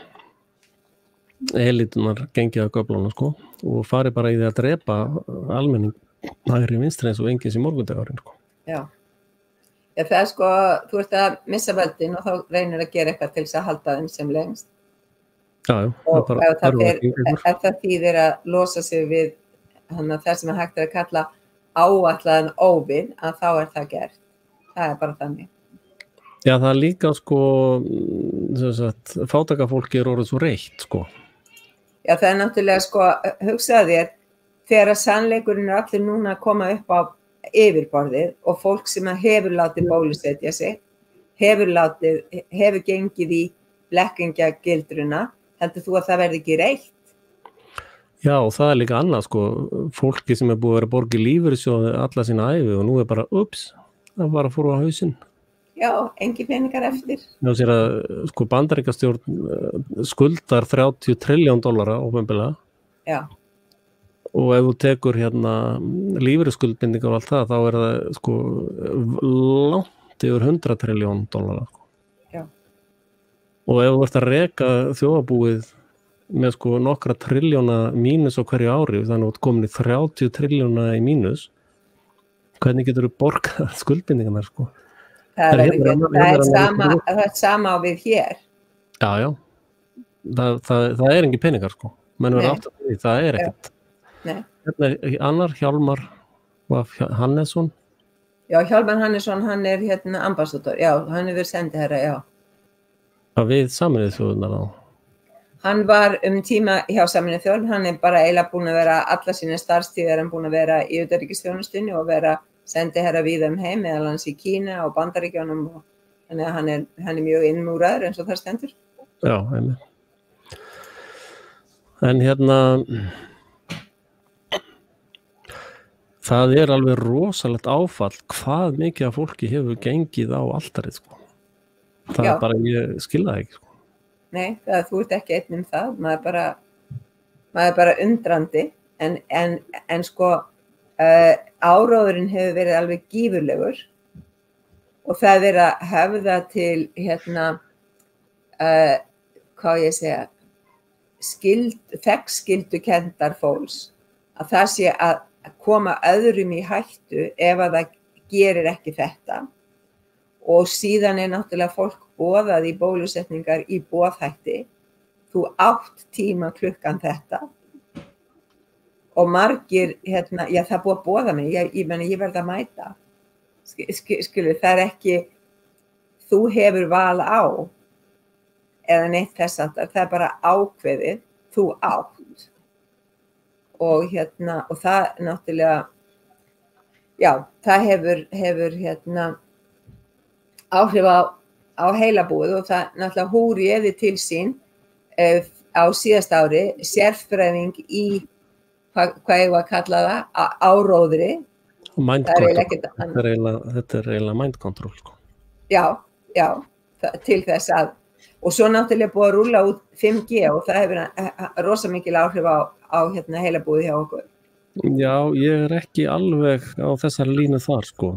elitunar gengið að göflunum, sko, og farið bara í því að drepa almenning hægri vinstri eins og engins í morgundagurinn, sko. Já, Ja, það sko, þú ert að missa völdin og þá reynir að gera eitthvað til þess að halda þeim sem lengst. Já, og ef það þýðir að losa sig við það sem hægt að kalla áætlaðan óvin, að þá það gert. Það bara þannig. Já, það líka sko, fátækafólki orðið svo reitt sko. Já, það náttúrulega sko, hugsaðu þér, þegar að sannleikurinn allir núna að koma upp á yfirborðið og fólk sem hefur látið bólusetja sig, hefur gengið í blekkingagildruna, heldur þú að það verði ekki reitt? Já, og það líka annað sko, fólki sem búið að vera borgið lífeyrissjóði alla sína ævi og nú bara, það bara fór á hausinn. Já, engin peningar eftir. Já, sér að sko Bandaríkjastjórn skuldar $30 trilljón ópenbarlega. Já. Og ef þú tekur lífeyrisskuldbindingar og allt það, þá það sko langt yfir $100 trilljón. Já. Og ef þú ert að reka þjóðarbúið með sko nokkra triljóna mínus á hverju ári, þannig að þú komin í 30 triljóna í mínus, hvernig getur þú borgað skuldbindingarnar sko? Það sama á við hér. Já. Það engin peningar sko. Menn verður átt að því, það ekkert. Nei. Annar Hjálmar Hannesson. Já, Hjálmar Hannesson, hann ambassador. Já, hann verið sendiherra, já. Við Sameinuðu þjóðirnar þá. Hann var tíma hjá Sameinuðu þjóðirnar, hann bara eiginlega búin að vera alla sína starfstíð hann búin að vera í utanríkisþjónustunni og vera sendiherra víða heim, meðal annars í Kína og Bandaríkjunum og þannig að hann mjög innmúraður eins og það stendur. Já, einmitt. En það alveg rosalegt áfall hvað mikið af fólki hefur gengið á altarið sko. Það bara, ég skil það ekki sko. Nei, þú ert ekki einn það, maður bara undrandi en sko áróðurinn hefur verið alveg gífurlegur og það verið að höfða til hvað ég segja þekkskyldukenndar fólks að það sé að koma öðrum í hættu ef að það gerir ekki þetta og síðan náttúrulega fólk boðað í bólusetningar í boðhætti þú 8 tíma klukkan þetta og margir já það búið að boða mig ég verð að mæta skilu það ekki þú hefur val á eða neitt þess að það bara ákveðið þú átt og og það náttúrulega já það hefur áhrif á heilabúið og það náttúrulega húriði til sín á síðasta ári sérfræðing í hvað ég var að kalla það áróðri þetta eiginlega mind control sko. Já til þess að og svo náttúrulega búið að rúlla út 5G og það hefur rosa mikil áhrif á heilabúið hjá okkur. Já, ég ekki alveg á þessar línu þar sko.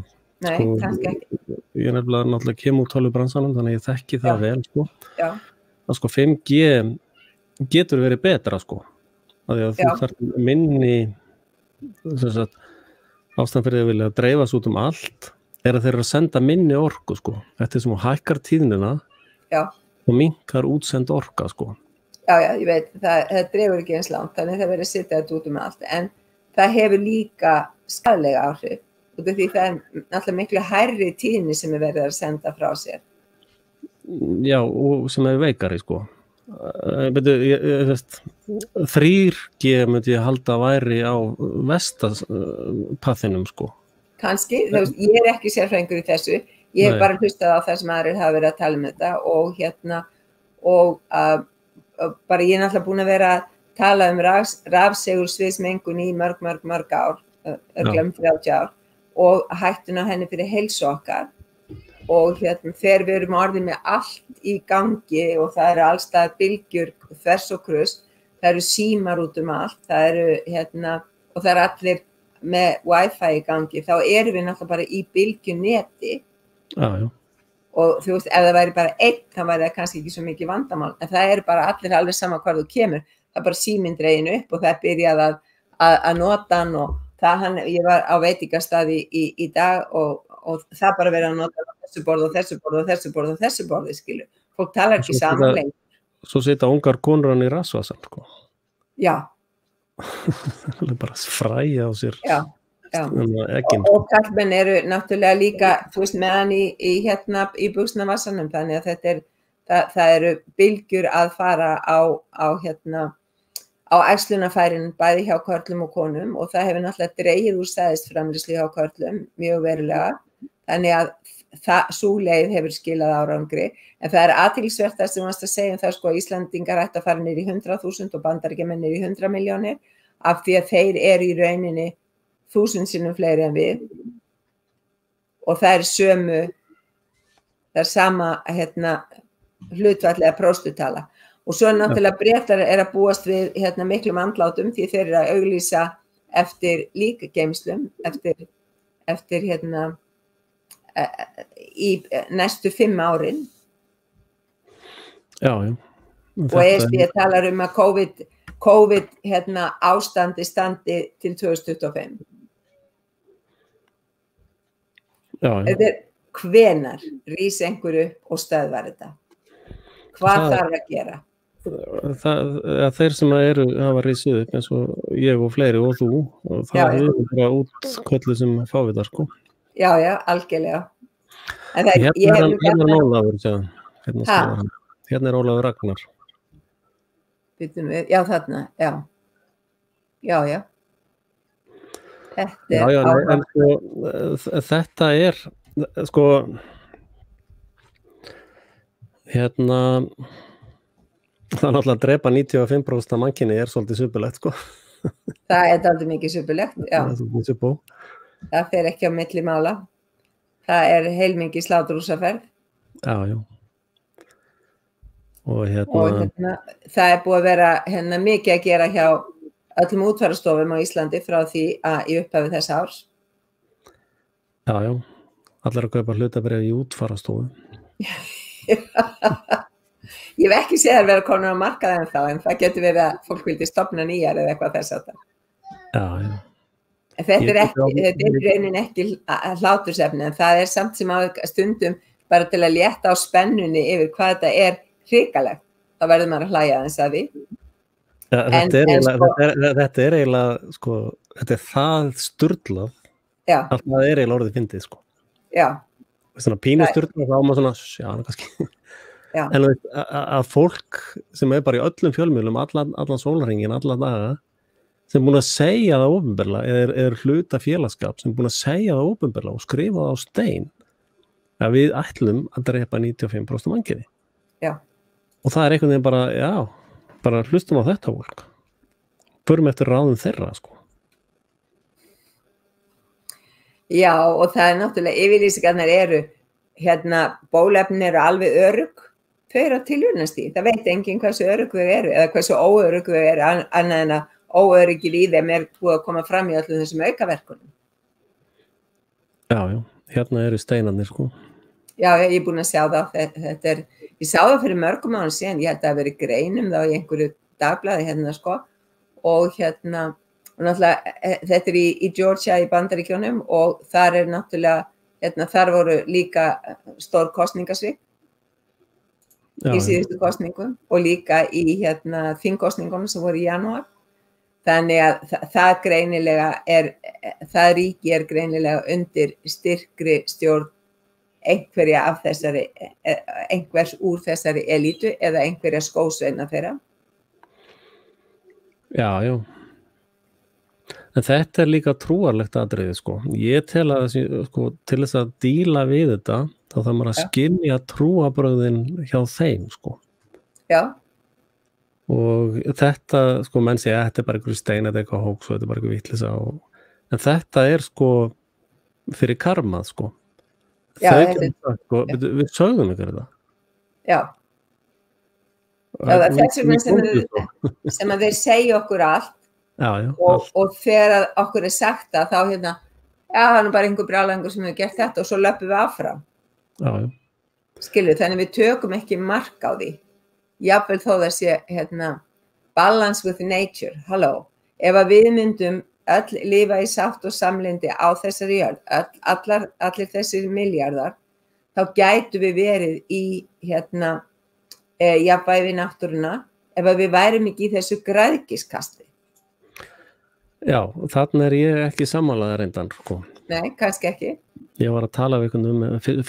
Nei, kannski ekki. Ég nefnilega náttúrulega kem úr tölvubransanum þannig að ég þekki það vel sko. Já. Það sko 5G getur verið betra sko. Að því að þú þarf minni ástæðan fyrir að vilja dreifast út allt að þeir eru að senda minni orku sko. Þetta sem hækkar tíðnina og minnkar útsend orka sko. Já, ég veit, það dreifur ekki eins langt, þannig það verður að setja þetta út allt, en það hefur líka skaðlega áhrif, út af því það náttúrulega miklu hærri tíðni sem verið að senda frá sér. Já, og sem veikari sko. 3G myndi ég halda væri á vestapathinum sko. Kannski, ég ekki sérfræðingur í þessu, ég hef bara hlustað á það sem aðrir hafa verið að tala þetta og bara ég náttúrulega búin að vera að tala rafsegulsviðsmengun í mörg ár, örglega 30 ár og hættuna henni fyrir heilsu okkar og þegar við erum orðið með allt í gangi og það eru allstaðar bylgjur þvers og kruss, það eru símar út allt, það eru og það eru allir með Wi-Fi í gangi, þá erum við náttúrulega bara í bylgjuneti. Já. Og þú veist, ef það væri bara einn, þá væri það kannski ekki svo mikið vandamál, en það eru bara allir alveg sama hvar þú kemur, það er bara síminn dregin upp og það byrjað að nota hann og ég var á veitingastaði í dag og það bara verið að nota þessu borð og þessu borð og þessu borð og þessu borði, skilur. Fólk talar ekki saman lengur. Svo sita ungar konur hann í rassvasan, sko. Já. Það er bara fræja á sér. Já. Og kallmenn eru náttúrulega líka, þú veist, með hann í buxnavassanum, þannig að það eru bylgjur að fara á æxlunarfærin bæði hjá körlum og konum og það hefur náttúrulega dregið úr sæðisframleiðslu hjá körlum mjög verulega, þannig að sú leið hefur skilað árangri, en það er athyglisvert það sem varst að segja það, sko, Íslandingar ættu að fara niður í 100.000 og Bandaríkjamenn niður í 100 milljónir af því að þeir eru í rauninni 1000 sinnum fleiri en við og það er sama hlutfallega próstutala. Og svo náttúrulega Bretar að búast við miklum andlátum því þeir eru að auglýsa eftir líkgeymslum, eftir í næstu 5 árin. Já. Og ESB talar að COVID ástandi standi til 2025. Já. Þetta hvenær rís einhverju og stöðvar þetta? Hvað þarf að gera? Þeir sem hafa risið upp eins og ég og fleiri og þú og það er bara útköllu sem fávita, sko. Já, algjörlega. Hérna er Ólafur, hérna er Ólafur Ragnar. Já, þarna, já. Þetta er, sko, það er náttúrulega að drepa 95% af mannkyni er svolítið suppulegt, sko. Það er dálítið mikið suppulegt, já. Það fer ekki á milli mála. Það er heilmikið sláturhúsaferð. Já. Og það er búið að vera mikið að gera hjá öllum útfararstofum á Íslandi frá því að í upphafi þess árs. Já. Allir að kaupa hlutabréf í útfararstofum. Ég hef ekki séð að vera konur á markaði en það getur verið að fólk vildi stofna nýjar eða eitthvað þess að það. Já. Þetta er raunin ekki hlátursefni en það er samt sem á stundum bara til að létta á spennunni yfir hvað þetta er hrikalegt. Þá verður maður að hlæja þess að því. Þetta er eiginlega, sko, þetta er það sturlað að það er eiginlega orðið fyndið, sko. Já. Svona pínu sturlað þá má svona, kannski. Já. En að fólk sem bara í öllum fjölmiðlum allan sólarhringinn, alla daga sem búin að segja það opinberlega er hluta félagsskap sem búin að segja það opinberlega og skrifa það á stein að við ætlum að drepa 95% mannkyni. Já. Og það er einhvern veginn bara hlustum á þetta fólk. Förum eftir ráðum þeirra, sko. Já, og það er náttúrulega yfirlýsingarnar eru bóluefnin eru alveg örugg. Þau eru á tilraunastigi. Það veit enginn hversu örugg þau eru eða hversu óörugg þau eru annað en að óöruggið í þeim er búið að koma fram í öllum þessum aukaverkunum. Já, hérna eru steinarnir, sko. Já, ég er búin að sjá það. Ég sá það fyrir mörgum árum síðan. Ég held að það hafi verið greinum þá í einhverju dagblaði sko. Og náttúrulega, þetta er í Georgia í Bandaríkjunum og þar er náttúrulega, þar voru líka stór kosningasvik. Í síðustu kosningum og líka í þingkosningunum sem voru í janúar. Þannig að það ríki er greinilega undir styrkri stjórn einhvers úr þessari elítu eða einhverja skósveina þeirra. Já. En þetta er líka trúarlegt atriði, sko. Ég tel að sko, til þess að díla við þetta þá þarf maður að skynja trúarbrögðin hjá þeim, sko. Já. Og þetta, sko, menn segja að þetta er bara einhverju stein, þetta er eitthvað hóks og þetta er bara einhverju vitleysa en þetta er, sko, fyrir karmað, sko. Já, við sögðum ykkur þetta. Já. Það er þess vegna sem að þeir segja okkur allt. Já, og þegar okkur er sagt það þá það er bara einhver brjálæðingur sem hefur gert þetta og svo löpum við áfram. Já. Skilur, þannig við tökum ekki mark á því. Jafnvel þó það sé balance with nature. Halló, ef að við myndum öll lifa í sátt og samlyndi á þessari jörð, allir þessir milljarðar, þá gætu við verið í jafnvægi við náttúruna ef að við værum ekki í þessu græðgiskasti. Já, þarna ég ekki sammálaður reyndan, sko. Nei, kannski ekki. Ég var að tala við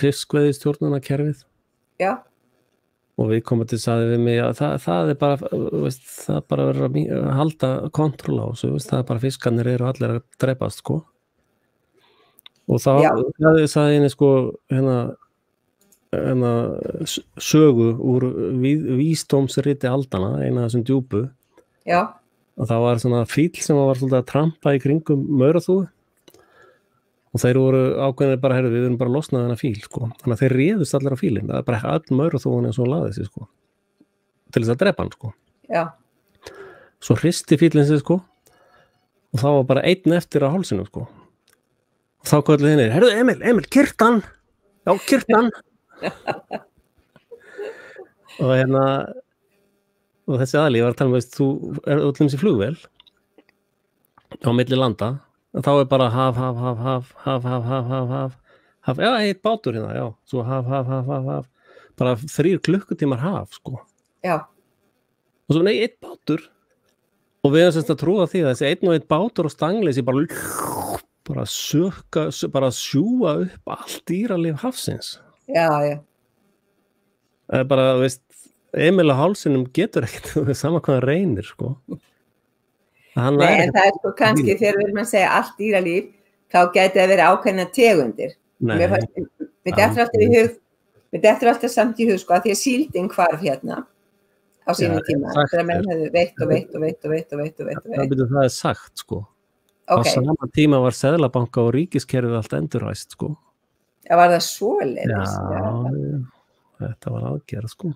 fiskveiðistjórnunarkerfið. Já. Og viðkomandi sagði við mig að það bara, veist, það bara verður að halda kontról á þessu, veist, það bara fiskarnir eru allir að drepast, sko. Og þá sagði henni, sko, sögu úr vísdómsriti aldana, eina af þessum djúpu. Já. Og það var svona fíll sem var svolítið að trampa í kringum mauraþúfu. Og þeir voru ákveðinir bara, við erum bara losnað þennan fíl, sko. Þannig að þeir réðust allir á fílinn. Það bara öll mauraþúfan eins og laði sig, sko. Til þess að drepa hann, sko. Já. Svo hristi fílinn sig, sko. Og þá var bara einn eftir á hálsinu, sko. Og þá kölluðu henni, Emil, kyrtan! Já, kyrtan! Og og þessi aðli, ég var að tala veist, þú öllum sér flugvél á milli landa. Þá bara haf, já, eitt bátur hérna, já, svo haf, bara 3 klukkutímar haf, sko. Já. Og svo nei, eitt bátur. Og við erum semst að trúa því að þessi einn og eitt bátur og stangleysi bara sjúga upp allt dýralíf hafsins. Já, já. Það bara, veist, Emil á hálsinum getur ekkert, sama hvað hann reynir, sko. Nei, en það sko kannski þegar við erum að segja allt dýralíf, þá gæti það verið ákveðna tegundir. Mér dettur alltaf samt í hug, sko, að því að síldin hvarf hérna á sínum tíma. Þegar menn hefðu veitt. Það sagt, sko. Á sama tíma var Seðlabanka og ríkiskerfið allt endurræst, sko. Já, var það svoleiðis? Já, þetta var aðgerð, sko.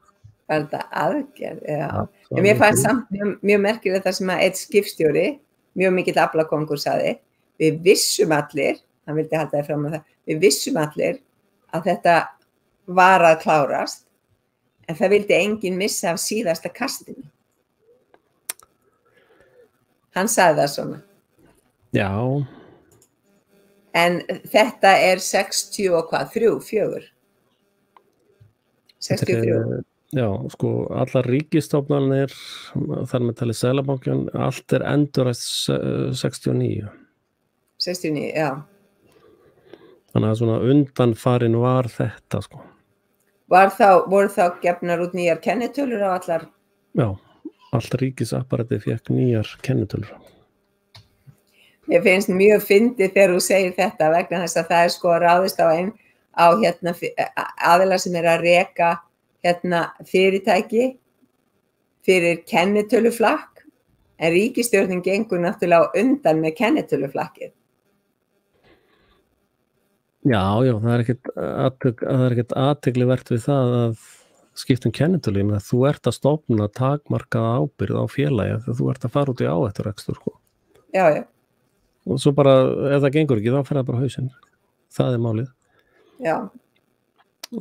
Var þetta aðgerð, já. En mér fannst samt mjög merkilegt það sem að einn skipstjóri, mjög mikill aflakongur sagði, við vissum allir, hann vildi halda það fram á það, við vissum allir að þetta var að klárast, en það vildi enginn missa af síðasta kastinu. Hann sagði það svona. Já. En þetta 60 og hvað, 4? 63. Já, sko, allar ríkisstofnanir, þar með talið Seðlabankann, allt endurræst 69. 69, já. Þannig að svona undanfarin var þetta, sko. Voru þá gefnar út nýjar kennitölur á allar? Já, allt ríkisapparatið fékk nýjar kennitölur. Mér finnst mjög fyndið þegar þú segir þetta vegna þess að það sko ráðist á aðilar sem að reka fyrirtæki fyrir kennitöluflakk, en ríkisstjórnin gengur náttúrulega á undan með kennitöluflakkið. Já, það er ekkert athyglivert við það að skipta kennitölu, menn að þú ert að stofna takmarkaða ábyrgð á félagi þegar þú ert að fara út í áhætturekstur, sko. Já. Og svo bara, ef það gengur ekki, þá fer það bara hausinn. Það er málið. Já.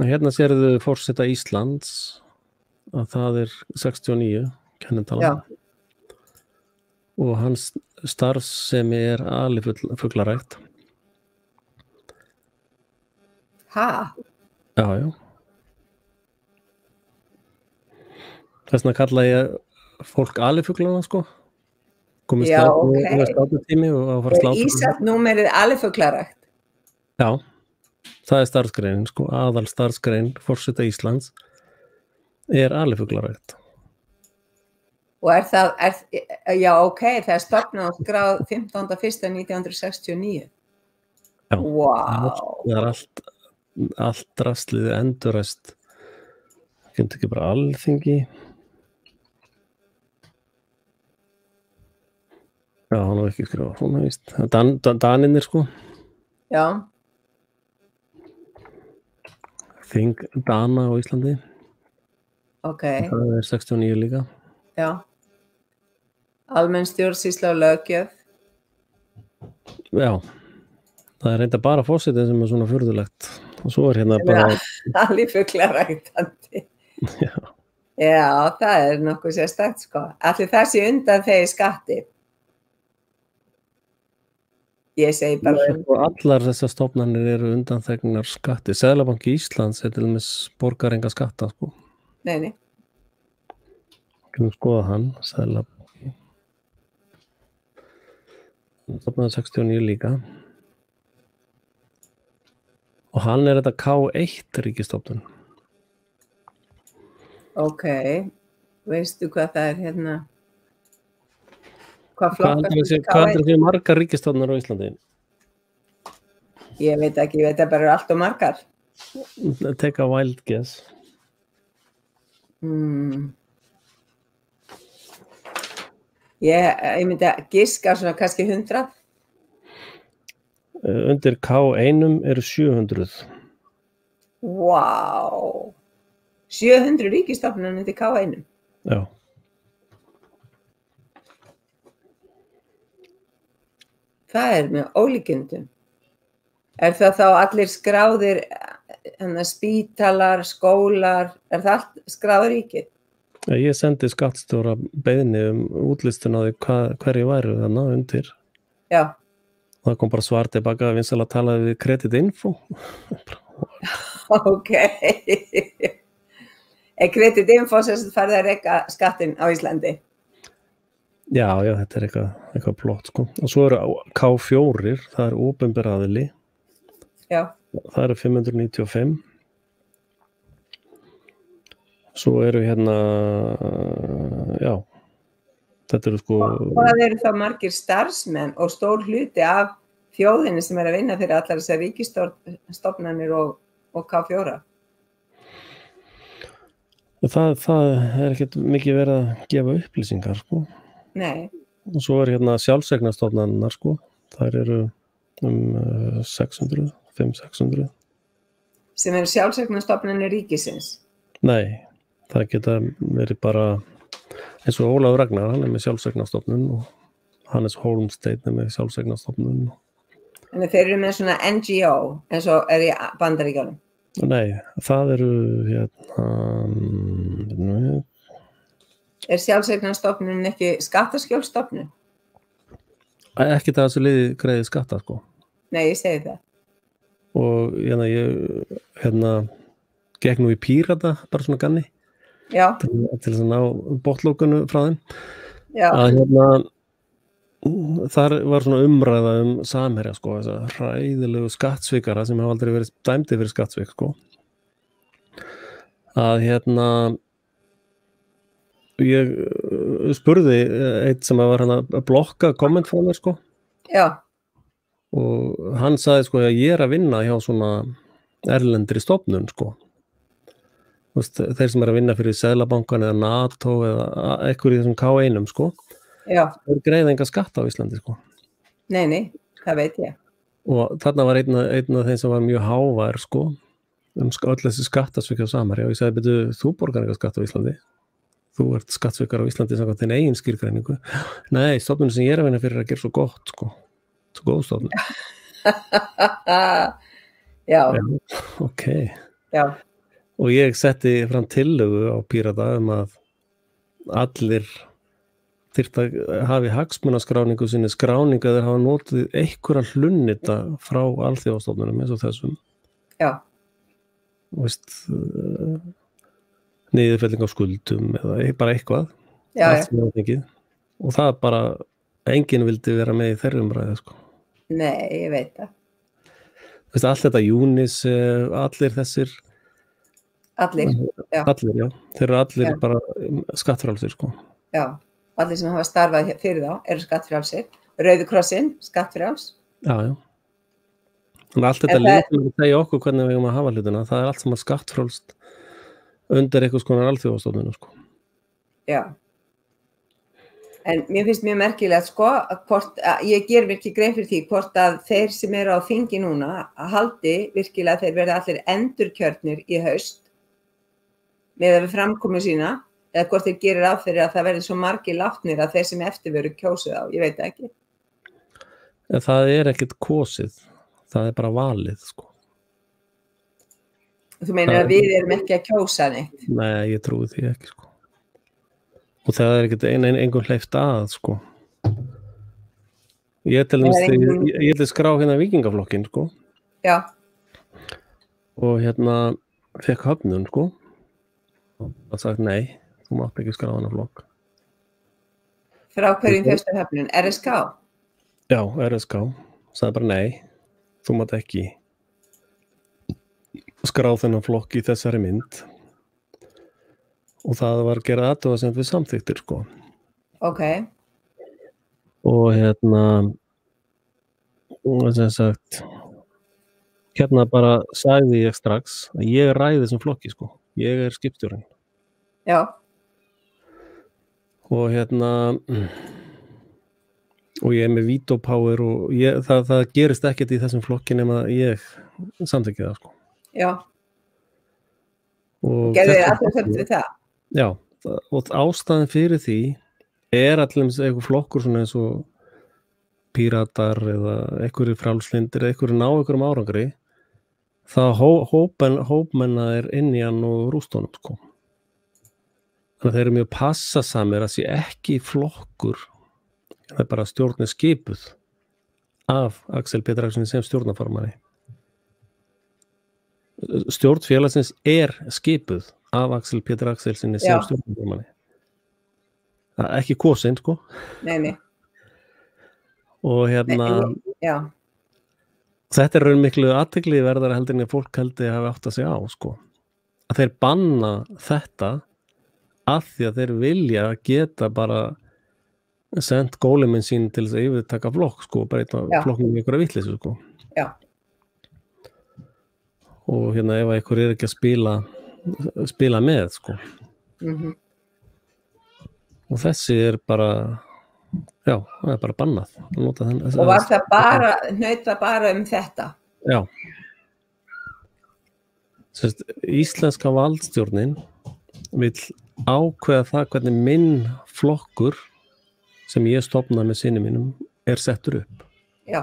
Hérna sérðu forseta Íslands að það 69 kennitalan. Já. Og hans starfsemi alifuglarækt. Ha? Já. Þess vegna kalla ég fólk alifuglana, sko. Komið sláturtími og að fara að slátra. Ísatnúmerið alifuglarækt? Já. Það starfsgreinin, sko, aðal starfsgrein forseta Íslands alifuglarækt. Og það er stofnað og skráð 15.1.1969. Já, wow. Það er allt drastlið endurræst. Kynnt ekki bara Alþingi. Já, hann var ekki skrifað svona, víst. Daninir, sko. Já. Þing Dana á Íslandi. Ok. Það 69 líka. Já. Almenn stjórnsýsla og löggjöf. Já. Það reynda bara forsetinn sem svona furðulegt. Og svo hérna bara... Alifuglaræktandi. Já. Já, það nokkuð sérstakt, sko. Allir það sé undan þegar skatti. Ég segi bara Nei, sko, allar þessar stofnanir eru undanþegnar skatti. Seðlabanki Íslands til dæmis borgar enga skatta, sko. Nei. Getum skoða hann, Seðlabanki. Stofnaði 69 líka. Og hann þetta K1 ríkisstofnun. Ok, veistu hvað það hérna? Hvað Hvað heldur þið margar ríkisstofnunar á Íslandi? Ég veit ekki, ég veit að bara allt og margar. Take a wild guess. Ég myndi að giska svona kannski 100. Undir K1 eru 700. Vá. 700 ríkisstofnanir undir K1. Já. Það með ólíkindum. Það þá allir skráðir, spítalar, skólar, það allt skráður ríkið? Ég sendi skattstjóra beiðni útlistun á því hverju væru þarna undir. Já. Það kom bara svar tilbaka að vinsæla talaði við kreditinfo. Ok. Kreditinfo sem farið að reka skattinn á Íslandi? Já, þetta eitthvað plott, sko. Og svo eru K4, það opinber aðili. Já. Það eru 595. Svo eru hérna, þetta eru sko... Hvað eru þá margir starfsmenn og stór hluti af þjóðinni sem að vinna fyrir allar þessar ríkisstofnanir og K4? Það ekkert mikið verið að gefa upplýsingar, sko. Nei. Og svo hérna sjálfseignarstofnanirnar, sko. Þær eru 600, 500-600. Sem eru sjálfseignarstofnanir ríkisins? Nei, það geta verið bara eins og Ólafur Ragnar, hann með sjálfseignarstofnun og Hannes Hólmsteinn með sjálfseignarstofnun. En þeir eru með svona NGO eins og í Bandaríkjunum? Nei, það eru Sjálfseignarstofnun ekki skattaskjólstofnun? Ekki það sem liði greiði skatta, sko. Nei, ég segi það. Og ég gekk nú í Pírata, bara svona ganni. Já. Til þess að ná bottlókunu frá þeim. Já. Að þar var svona umræða Samherja, sko, þessa hræðilegu skattsvikara sem hafa aldrei verið dæmdi fyrir skattsvik, sko. Að ég spurði eitt sem var að blokka komment frá mér, sko. Já. Og hann sagði, sko, að ég að vinna hjá svona erlendri stofnun, sko. Þeir sem að vinna fyrir Seðlabankan eða NATO eða eitthvað í þessum K1, sko. Já. Þeir greiða enga skatta á Íslandi, sko. Nei, það veit ég. Og þarna var einn af þeim sem var mjög hávær, sko, öll þessi skattasvik á Samherja og ég sagði, betur, þú borgar enga skatta á Íslandi? Þú ert skattsvikar á Íslandi samkvæmt þinn eigin skilgreiningu. Nei, stofnun sem ég að vinna fyrir að gera svo gott, sko. Svo góð stofnun. Já. Ok. Já. Og ég setti fram tillögu á Pírata að allir þyrftu að hafi hagsmunaskráningu sinni skráningu að þeir hafa notið einhverja hlunnita frá alþjóðastofnunum eins og þessum. Já. Niðurfelling á skuldum eða bara eitthvað. Já. Og það bara enginn vildi vera með í þeirri umræðu, sko. Nei, ég veit það. Allt þetta Júnis, allir þessir Allir, já. Allir, já. Þeir eru allir bara skattfrjálsir, sko. Já, allir sem hafa starfað fyrir þá eru skattfrjálsir. Rauði krossinn, skattfrjáls. Já. Þannig allt þetta líka að segja okkur hvernig við eigum að hafa hlutina, það er allt sem er skattfrjálst undir einhvers konar alþjóðastofnun, sko. Já. En mér finnst mjög merkilegt, sko, ég ger virkið grein fyrir því hvort að þeir sem eru á þingi núna haldi virkilega þeir verða allir endurkjörnir í haust með að við framkomu sína eða hvort þeir gerir af fyrir að það verði svo margir látnir að þeir sem eftir veru kjósið á, ég veit ekki. En það er ekkert kosið, það er bara valið, sko. Þú meinar að við erum ekki að kjósa neitt? Nei, ég trúi því ekki, sko. Og það er ekkert einhvern hleypt að, sko. Ég til dæmis ég til skrá hérna vikingaflokkin sko. Já. Og hérna fekk höfnun sko. Og sagt nei, þú mátt ekki skrá hana flokk. Frá hverjum fyrstu höfnun? RSK? Já, RSK. Sagði bara nei, þú mátt ekki skrá þennan flokk í þessari mynd. Og það var gerað athugasemd við samþykktir sko. Ok. Og hérna sem sagt hérna bara sagði ég strax að ég ræði þessum flokki sko. Ég skipstjórinn. Já. Og hérna og ég með veto power og það gerist ekkert í þessum flokki nema ég samþykki það sko. Já. Og gerði athugasemd við það? Já, og ástæðan fyrir því allir eitthvað flokkur svona eins og píratar eða einhverjir frjálslyndir eða einhverjir ná einhverjum árangri það hópmenna inn í hann og rústónum sko. Þannig að þeir eru mjög passasamir að sé ekki flokkur, það er bara stjórnin skipuð af Axel Pétur Axelssyni sem stjórnarformanni. Stjórn félagsins skipuð af Axel Pétur Axelssyni sem stjórnarformanni. Það er ekki kosin sko. Nei. Og hérna þetta er raun miklu athygli verðara heldur en að fólk heldur hafi átt að segja á sko. Að þeir banna þetta af því að þeir vilja geta bara sendt góliminn sín til þess að yfirtaka flokk sko, breyta flokknum í einhverja vitleysu sko. Já. Og hérna ef einhver ekki að spila með sko. Og þessi bara það er bara bannað. Og var það hnauta bara þetta? Já. Sérst, íslenska valdstjórnin vill ákveða það hvernig minn flokkur sem ég stofnaði með syni mínum settur upp. Já.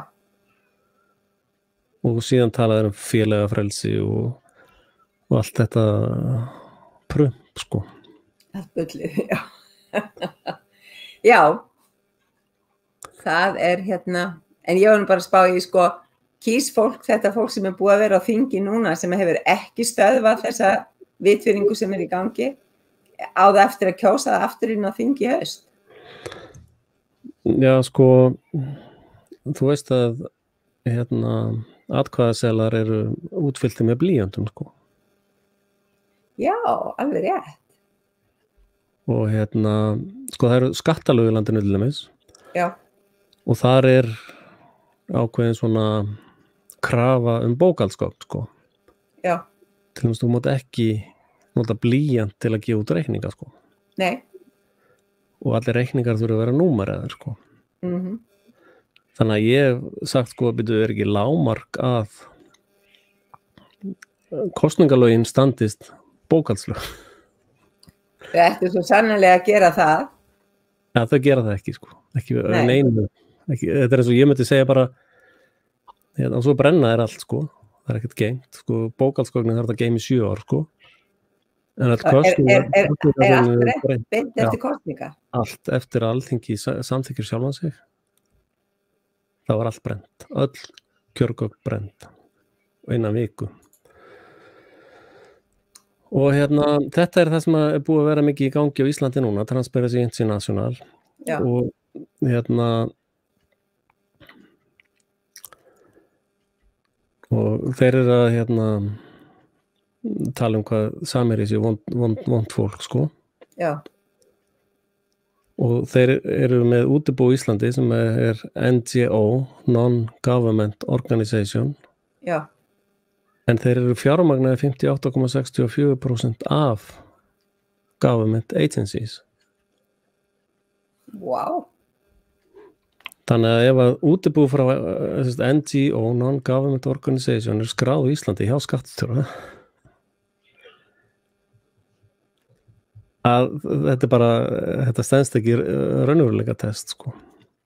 Og síðan talaði félagafrelsi og allt þetta prump sko. Allt bullið, já. Já. Það hérna, en ég var nú bara að spá í sko, kýs fólk, þetta fólk sem búið að vera á þingi núna sem hefur ekki stöðvað þessa vitfirringu sem í gangi á það eftir að kjósa það aftur inn á þingi í haust? Já, sko, þú veist að atkvæðaseðlar eru útfylltir með blýantum, sko. Já, alveg rétt. Og sko, það eru skattalög í landinu til dæmis. Já. Og þar ákveðin svona krafa bókhaldsgögn, sko. Já. Til dæmis, þú mátt ekki nota blýant til að gefa út reikninga, sko. Nei. Og allir reikningar þurfa að vera númeraðir, sko. Þannig að ég sagt, sko, ekki lágmark að kosningalögin standist bókhaldslög. Þau ættu svo sannarlega að gera það. Ja, þau gera það ekki, sko. Ekki neinu. Þetta eins og ég myndi segja bara og svo brenna allt, sko. Það ekkert geimt, sko. Bókhaldsgögnin þarf að geima í 7 ár, sko. En allt kostningar allt beint eftir kostninga? Allt eftir að Alþingi samþykkir sjálfan sig. Það var allt brennt. Öll kjörgögn brennt. Innan viku. Og þetta það sem er búið að vera mikið í gangi á Íslandi núna, Transparency International. Já. Og og þeir eru að tala hvað Samherji sé vont fólk, sko. Já. Og þeir eru með útibú í Íslandi sem NGO, Non-Government Organization. Já. En þeir eru fjármagnaði 58,64% af government agencies. Wow. Þannig að ef að útibú frá NGO, Non-Government Organization skráð í Íslandi hjá skattstjóra að þetta bara, þetta stenst ekki raunveruleika test, sko.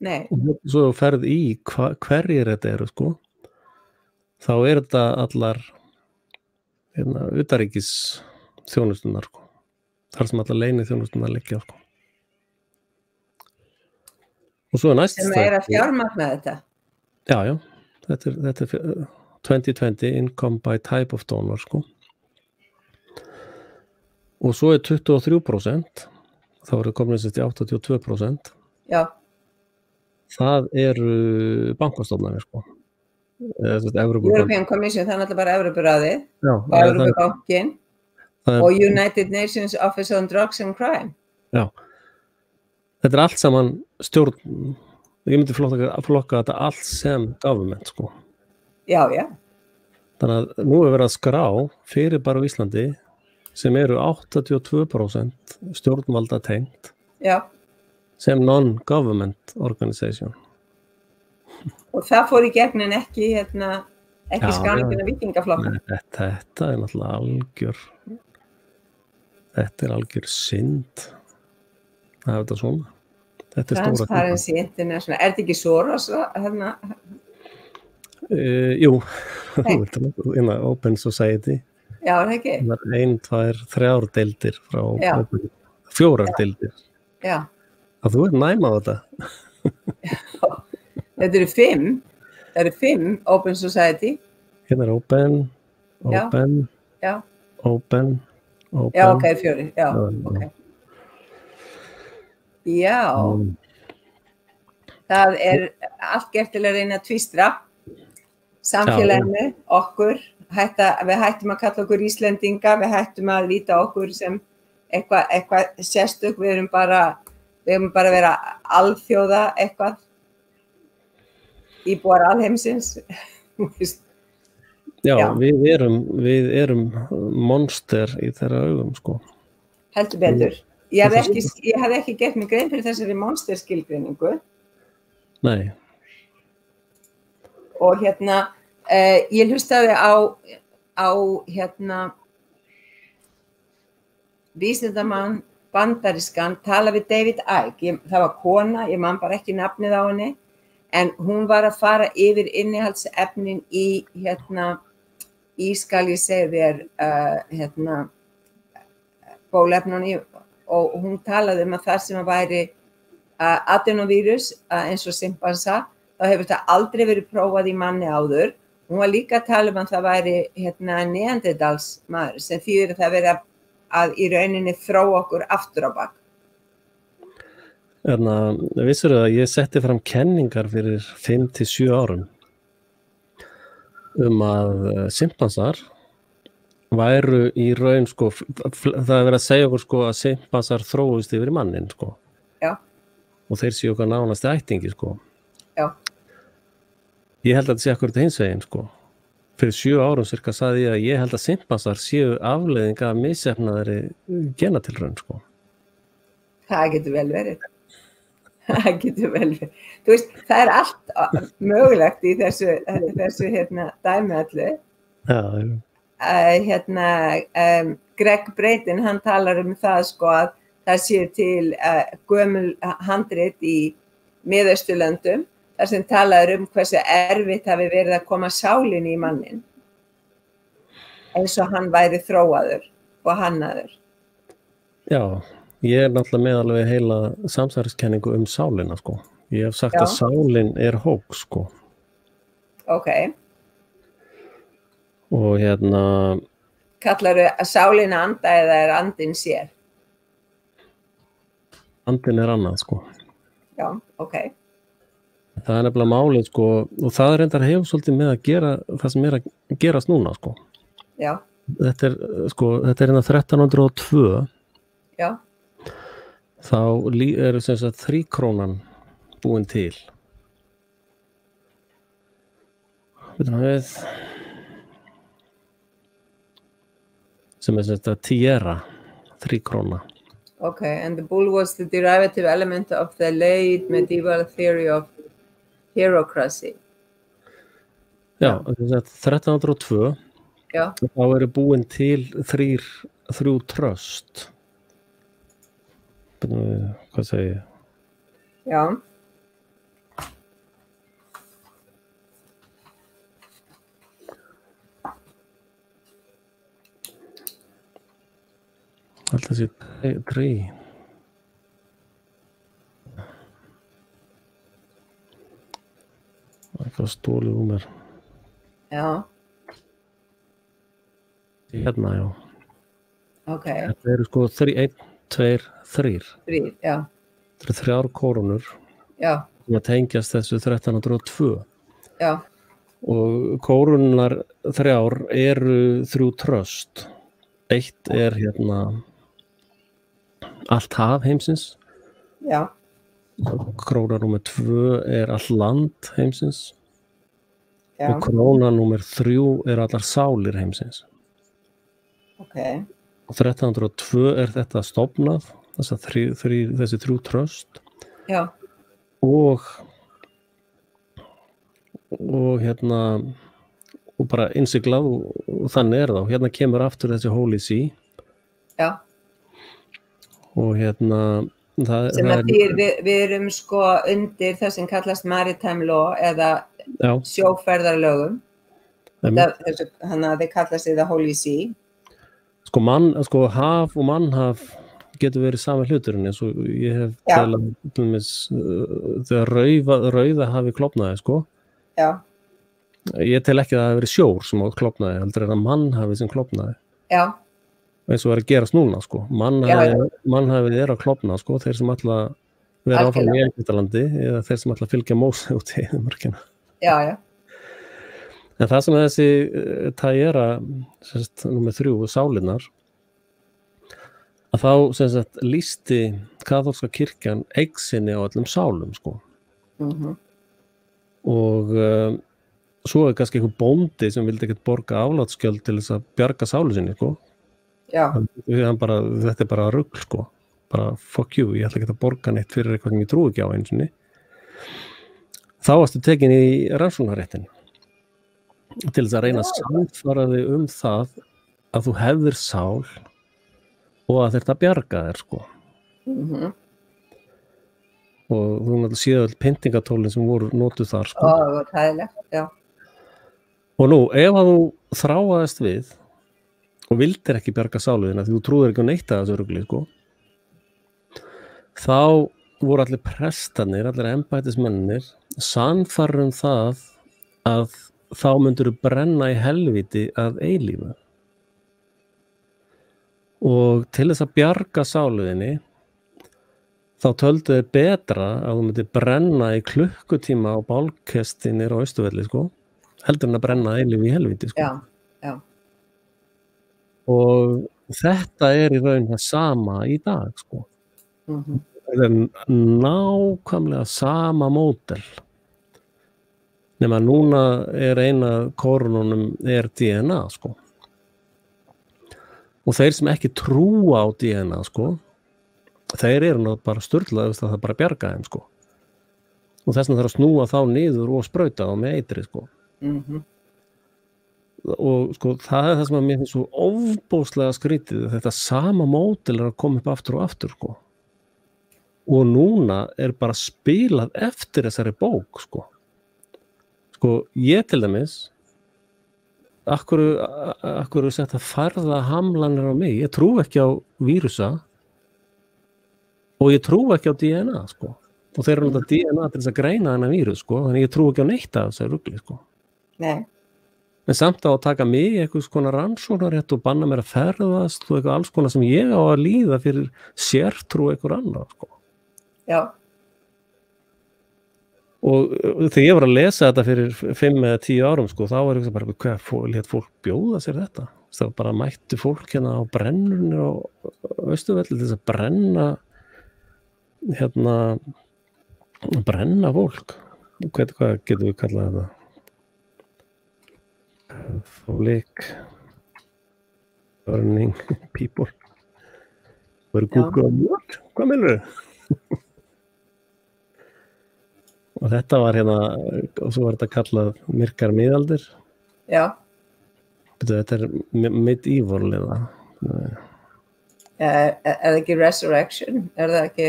Nei. Og svo ferð í hverjir þetta eru, sko. Þá þetta allar utanríkis þjónustunar, sko. Þar sem allar leyni þjónustunar liggja, sko. Og svo næst sem að fjármagna þetta. Já, þetta er 2020 income by type of donor, sko. Og svo 23%, þá komin þessi 82%. Já. Það eru bankastofnanir, sko. European Commission, það náttúrulega bara Evrópuráðið, og Evrópubankin og United Nations Office on Drugs and Crime. Já. Þetta allt saman stjórn, ég myndi flokka þetta allt sem government, sko. Já. Þannig að nú verið að skrá fyrir bara á Íslandi sem eru 82% stjórnvalda tengt. Já. Sem non-government organization. Og það fór í gegn en ekki skráninguna vikingaflokka. Þetta náttúrulega þetta algjör synd. Það þetta svona. Þetta stóra. Transparency International. Þetta ekki Soros? Jú, Open Society. Já, það ekki. Það 1, 2, 3 deildir frá Open. 4 deildir. Já. Að þú næma á þetta. Þetta eru 5. Það eru 5 Open Society. Hérna Open. Já. Open. Já, ok, 4. Já, ok. Já. Það allt gert til að reyna að tvístra samfélaginu, okkur. Við hættum að kalla okkur Íslendinga, við hættum að líta okkur sem eitthvað sérstök, við erum bara að vera alþjóða eitthvað. Íbúar alheimsins. Já, við erum monster í þeirra augum, sko. Heldur betur. Ég hafði ekki gert mig grein fyrir þessari monster skilgreiningu. Nei. Og ég hlustaði á vísindamann bandarískan tala við David Icke. Það var kona, ég man bara ekki nafnið á henni. En hún var að fara yfir innihaldsefnin í skal ég segja þér, bóluefnunum og hún talaði að það sem væri adenovírus eins og simpansa, þá hefur það aldrei verið prófað í manni áður. Hún var líka að tala að það væri neanderdalsmaður sem þýðir að það verið að í rauninni þróa okkur aftur á bak. Vissirðu að ég setti fram kenningar fyrir 5-7 árum að simpansar væru í raun, sko, það verið að segja okkur, að simpansar þróist yfir í mannin, sko. Já. Og þeir séu okkar nánasti ættingi, sko. Já. Ég held að þetta sé akkurat hins veginn, sko. Fyrir 7 árum cirka sagði ég að ég held að simpansar séu afleiðing af misheppnaðri genatilraun, sko. Það getur vel verið. Það getur vel verið. Þú veist, það allt mögulegt í þessu dæmi allu. Já. Greg Breitin, hann talar það, sko, að það sé til gömul handrit í Miðausturlöndum, þar sem talaður hversu erfitt hafi verið að koma sálinni í mannin. Eins og hann væri þróaður og hannaður. Já. Ég náttúrulega með alveg heila samsæriskenningu sálina, sko. Ég hef sagt að sálin hóks, sko. Ok. Og Kallarðu að sálina anda eða andinn sér? Andinn annað, sko. Já, ok. Það nefnilega málið, sko, og það reyndar hefur svolítið með að gera það sem að gerast núna, sko. Já. Þetta 1302. Já. Þá sem sagt 3 krónan búin til. Sem sem sagt tiara, 3 króna. Okay, and the bull was the derivative element of the late medieval theory of hierocracy. Já, sem sagt 1302. Já. Þá búin til 3 tröst. Hvað segi ég? Já. Alltaf sé 3. eitthvað stólið úr mér. Já, Hérna, já. ok, Þetta eru sko 1, 2, 3. 3, já, Þetta eru 3 kórónur já, sem að tengjast þessu 1302. já, Og kórónunar 3 eru 3 tröst. 1 er hérna allt haf heimsins. já, Króna númer 2 er allt land heimsins. já, Og króna númer 3 er allar sálir heimsins. ok, Og 1302 er þetta stofnað, þessi 3 tröst. já, Og hérna og bara innsiglað og þannig er það. Hérna kemur aftur þessi Holy See já. og hérna Sem að við erum sko undir það sem kallast maritime law eða já, sjóferðarlögum. Þannig að þeir kalla sig það Holy See. sko haf og mannhaf getur verið sama hluturinn eins og ég hef til dæmis þegar rauða hafi klofnaði sko. Já. Ég tel ekki að það hafi verið sjór sem á klofnaði, heldur en að mannhafi sem klofnaði. Já. Eins og er að gerast núna sko. Mannhafið er að klofna sko, þeir sem ætla að vera áfram í Egyptalandi eða þeir sem ætla að fylgja Móse út í eyðimörkina. Já, já. En það sem þessi Tayera, númer 3, sálinnar, að þá sem sagt lýsti kaþólska kirkjan eign sinni á öllum sálum sko. Og svo er kannski einhver bóndi sem vildi ekkert borga aflátsgjöld til þess að bjarga sálu sinni sko. Já. Þetta er bara rugl sko. Bara fuck you, ég ætla ekki að borga neitt fyrir eitthvað sem ég trúi ekki á einu sinni. Þá varstu tekin í rannsóknarréttin til þess að reyna að sannfæra þig það að þú hefðir sál og að þetta bjarga þér sko. Og þú náttúrulega séð öll pyntingatólin sem voru notuð þar sko. Það var hæðilegt, já. Og nú, ef að þú þráaðist við og vildir ekki bjarga sáluðina því þú trúðir ekki á neitt að þessu rugli sko, þá voru allir prestarnir, allir embættismennir sannfærður það að þá myndur þú brenna í helvíti að eilífu. Og til þess að bjarga sáluðinni þá töldu þeir betra að þú myndir brenna í klukkutíma á bálkestinir á Austurvelli sko, heldur en að brenna að eilífu í helvíti sko. Já, já. Og þetta er í raun það sama í dag sko. Það er nákvæmlega sama módel. Nema núna er eina kórónunum er DNA sko. Og þeir sem ekki trúa á DNA sko, þeir eru nú bara sturlaðið að það bara bjarga þeim sko. Og þess vegna þarf að snúa þá niður og sprauta þá með eitri sko. Og sko það er það sem að mér finnst svo ofbóðslega skrítið, þetta sama módel er að koma upp aftur og aftur sko. Og núna er bara spilað eftir þessari bók sko. Sko ég til dæmis akkur sett að færða hamlanir á mig, ég trú ekki á vírusa og ég trú ekki á DNA sko. Og þeir eru náttúrulega DNA til þess að greina þennan vírus sko, þannig ég trú ekki á neitt af þessu rugli sko. Nei. En samt á að taka mig eitthvað svona rannsóknarrétt og banna mér að ferðast og eitthvað alls konar sem ég á að líða fyrir sértrú eitthvað annað sko. Já. Og þegar ég var að lesa þetta fyrir 5 eða 10 árum sko, þá var ég bara hvað lét fólk bjóða sér þetta? Það var bara mættu fólk hérna á brennunni á Austurvelli til þess að brenna fólk. Hvað getum við kallað þetta? Public burning people. Verður Google hvað meinarðu? Og þetta var hérna, og svo var þetta kallað myrkar miðaldir. Já. Þetta er medieval eða? Er það ekki resurrection? Er það ekki...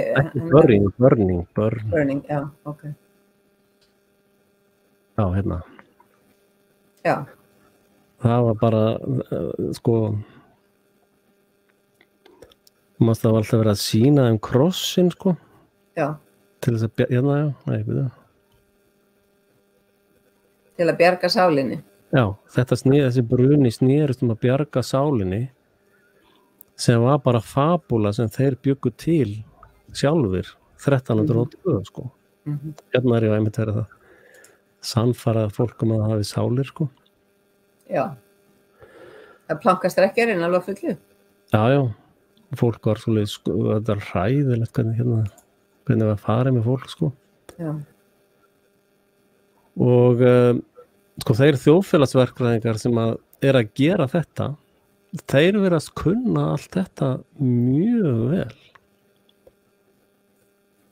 Burning, já, ok. Já, hérna. Já. Það var bara, sko, það var alltaf verið að sýna krossin, sko. Já. Til þess að, hérna, já, nei, við það. til að bjarga sálinni. Já, þessi bruni snerist að bjarga sálinni sem var bara fabúla sem þeir bjuggu til sjálfur 1302 sko. Hérna ég einmitt verið það sannfærað fólk að það hafi sálir sko. Já, það plankast rekjarinn alveg fullu. Já, fólk var svolítið sko, þetta er hræðilegt hvernig var farið með fólk sko. Já. Og sko þeir þjóðfélagsverkfræðingar sem að gera þetta, þeir virðast kunna allt þetta mjög vel.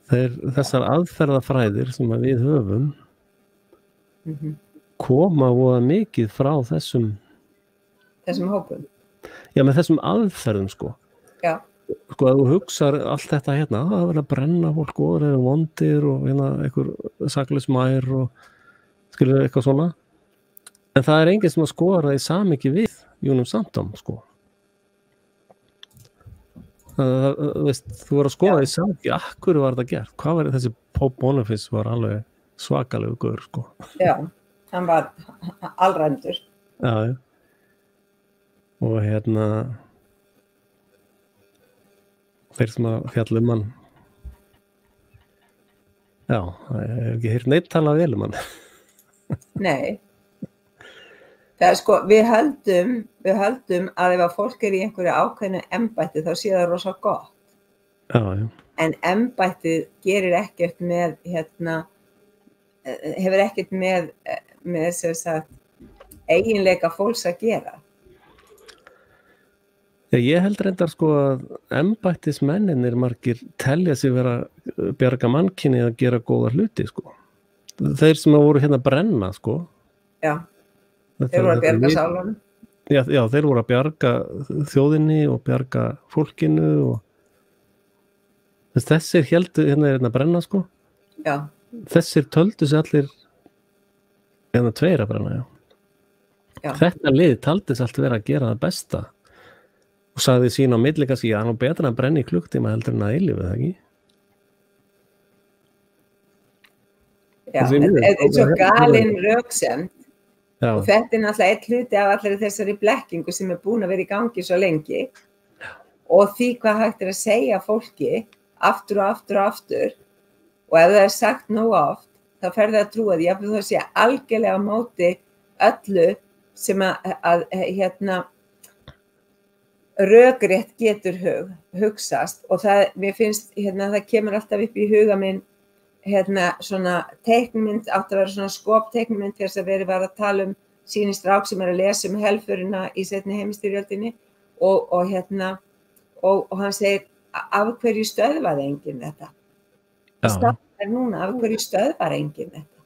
Þessar aðferðafræðir sem að við höfum koma voða mikið frá þessum hópum. Já, með þessum aðferðum sko. Já. Sko að þú hugsar allt þetta það er verið að brenna fólk og þeir eru vondir og einhver saklaus mær og skilur eitthvað svona. En það er enginn sem að skoða það í samhengi við Jónum Samtom sko. Þú var að skoða í samhengi, akkur var þetta gert? Hvað var þessi Pope Boniface var alveg svakalegu gaur sko. Já, hann var allræmdur. Já. Og þeir sem að fjalla hann. Já, ég hef ekki heyrt neitt talað vel hann. Nei. Það sko, við höldum að ef að fólk í einhverju ákveðnu embætti þá sé það rosa gott. Já. En embættið gerir ekkert með hefur ekkert með sem sagt eiginleika fólks að gera. Ég held reyndar sko að embættismennirnir margir telja sig vera bjarga mannkyni að gera góða hluti sko. Þeir sem voru að brenna sko. Já, þeir voru að bjarga sálunum. Já, þeir voru að bjarga þjóðinni og bjarga fólkinu og þessir héldu að brenna sko. Já. Þessir töldu sig allir tveir að brenna, já. Þetta lið taldi sig allt vera að gera það besta og sagði sín á milli kannski að hann betra að brenna í klukktíma heldur en að eilífu, það ekki? Já, þetta er svo galin röksemd og þetta er náttúrulega eitt hluti af allir þessari blekkingu sem er búin að vera í gangi svo lengi og því hvað hægt er að segja fólki aftur og aftur og aftur. Og ef það er sagt nóg oft, þá fer það að trúa því að þú sé algjörlega á móti öllu sem að rökrétt getur hugsast og mér finnst, það kemur alltaf upp í huga minn svona teiknmynd, átt að vera svona skopteiknmynd þess að verið var að tala síni strák sem að lesa helförina í seinni heimsstyrjöldinni og hann segir, af hverju stöðvaði enginn þetta? Það er núna, af hverju stöðvar enginn þetta?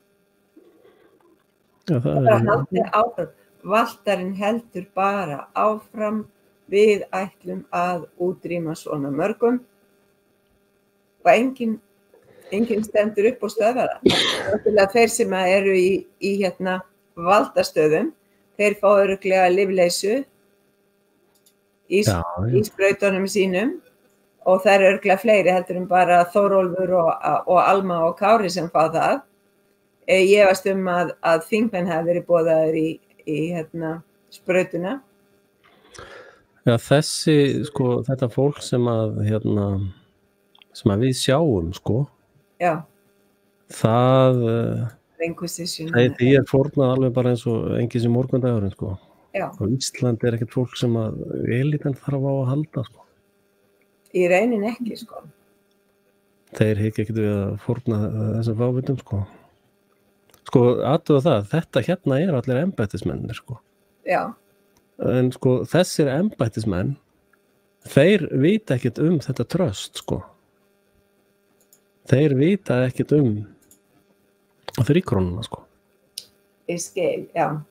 Já, það er haldir áfram. Valtarinn heldur bara áfram, við ætlum að útrýma svona mörgum og enginn stendur upp og stöðvar það. Þeir sem eru í valdastöðum, þeir fá örugglega lyfleysu í sprautunum sínum. Og það eru örugglega fleiri heldur en bara Þórólfur og Alma og Kári sem fá það. Ég efast að þingmenn hafi verið boðaðir í sprautuna. Já, þetta fólk sem að við sjáum sko. Já. Það því er fórnað alveg bara eins og enginn sem morgundagurinn sko. Já. Og Ísland er ekkert fólk sem að elítan þarf á að halda sko. Í raunin ekki, sko. Þeir hygg ekkert við að fórna þessum fávitum, sko. Sko, athuga það, þetta er allir embættismennir, sko. Já. En sko, þessir embættismenn, þeir vita ekkert þetta tröst, sko. Þeir vita ekkert 3 krónuna, sko. Ég skil, já.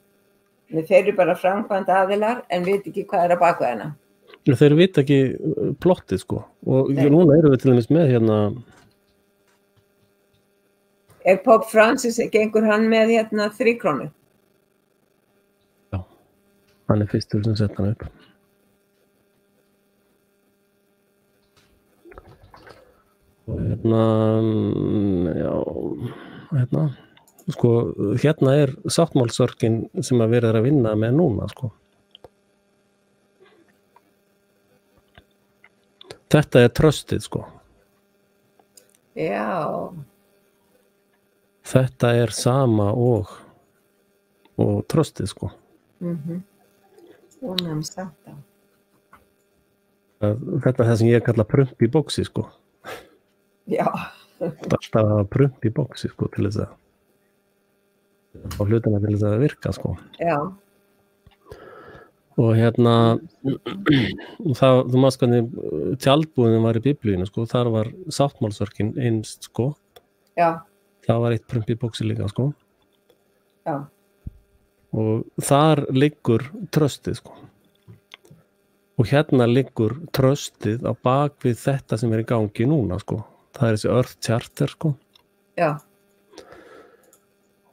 Þeir eru bara framkvæmda aðilar en veit ekki hvað er að baka hennar. Þeir vita ekki plottið sko og núna erum við til dæmis með Er Pope Francis, gengur hann með 3 krónu? Já, hann er fyrstur sem sett hann upp. Og sko, hérna sáttmálsörkin sem að verið að vinna með núna, sko. Þetta tröstið, sko. Já. Þetta sama og tröstið, sko. Og nefnum þetta. Þetta það sem ég kalla prump í boxi, sko. Já. Alltaf að hafa prump í boxi, sko, til þess að á hlutina til þess að virka, sko. Já. Og hérna þú maður hvernig tjaldbúðin var í biblíunni, sko, þar var sáttmálsörkin innst, sko. Já. Það var eitt prump í boxi líka, sko. Já. Og þar liggur tröstið, sko. Og hérna liggur tröstið á bak við þetta sem í gangi núna, sko. Það þessi Earth Charter, sko. Já.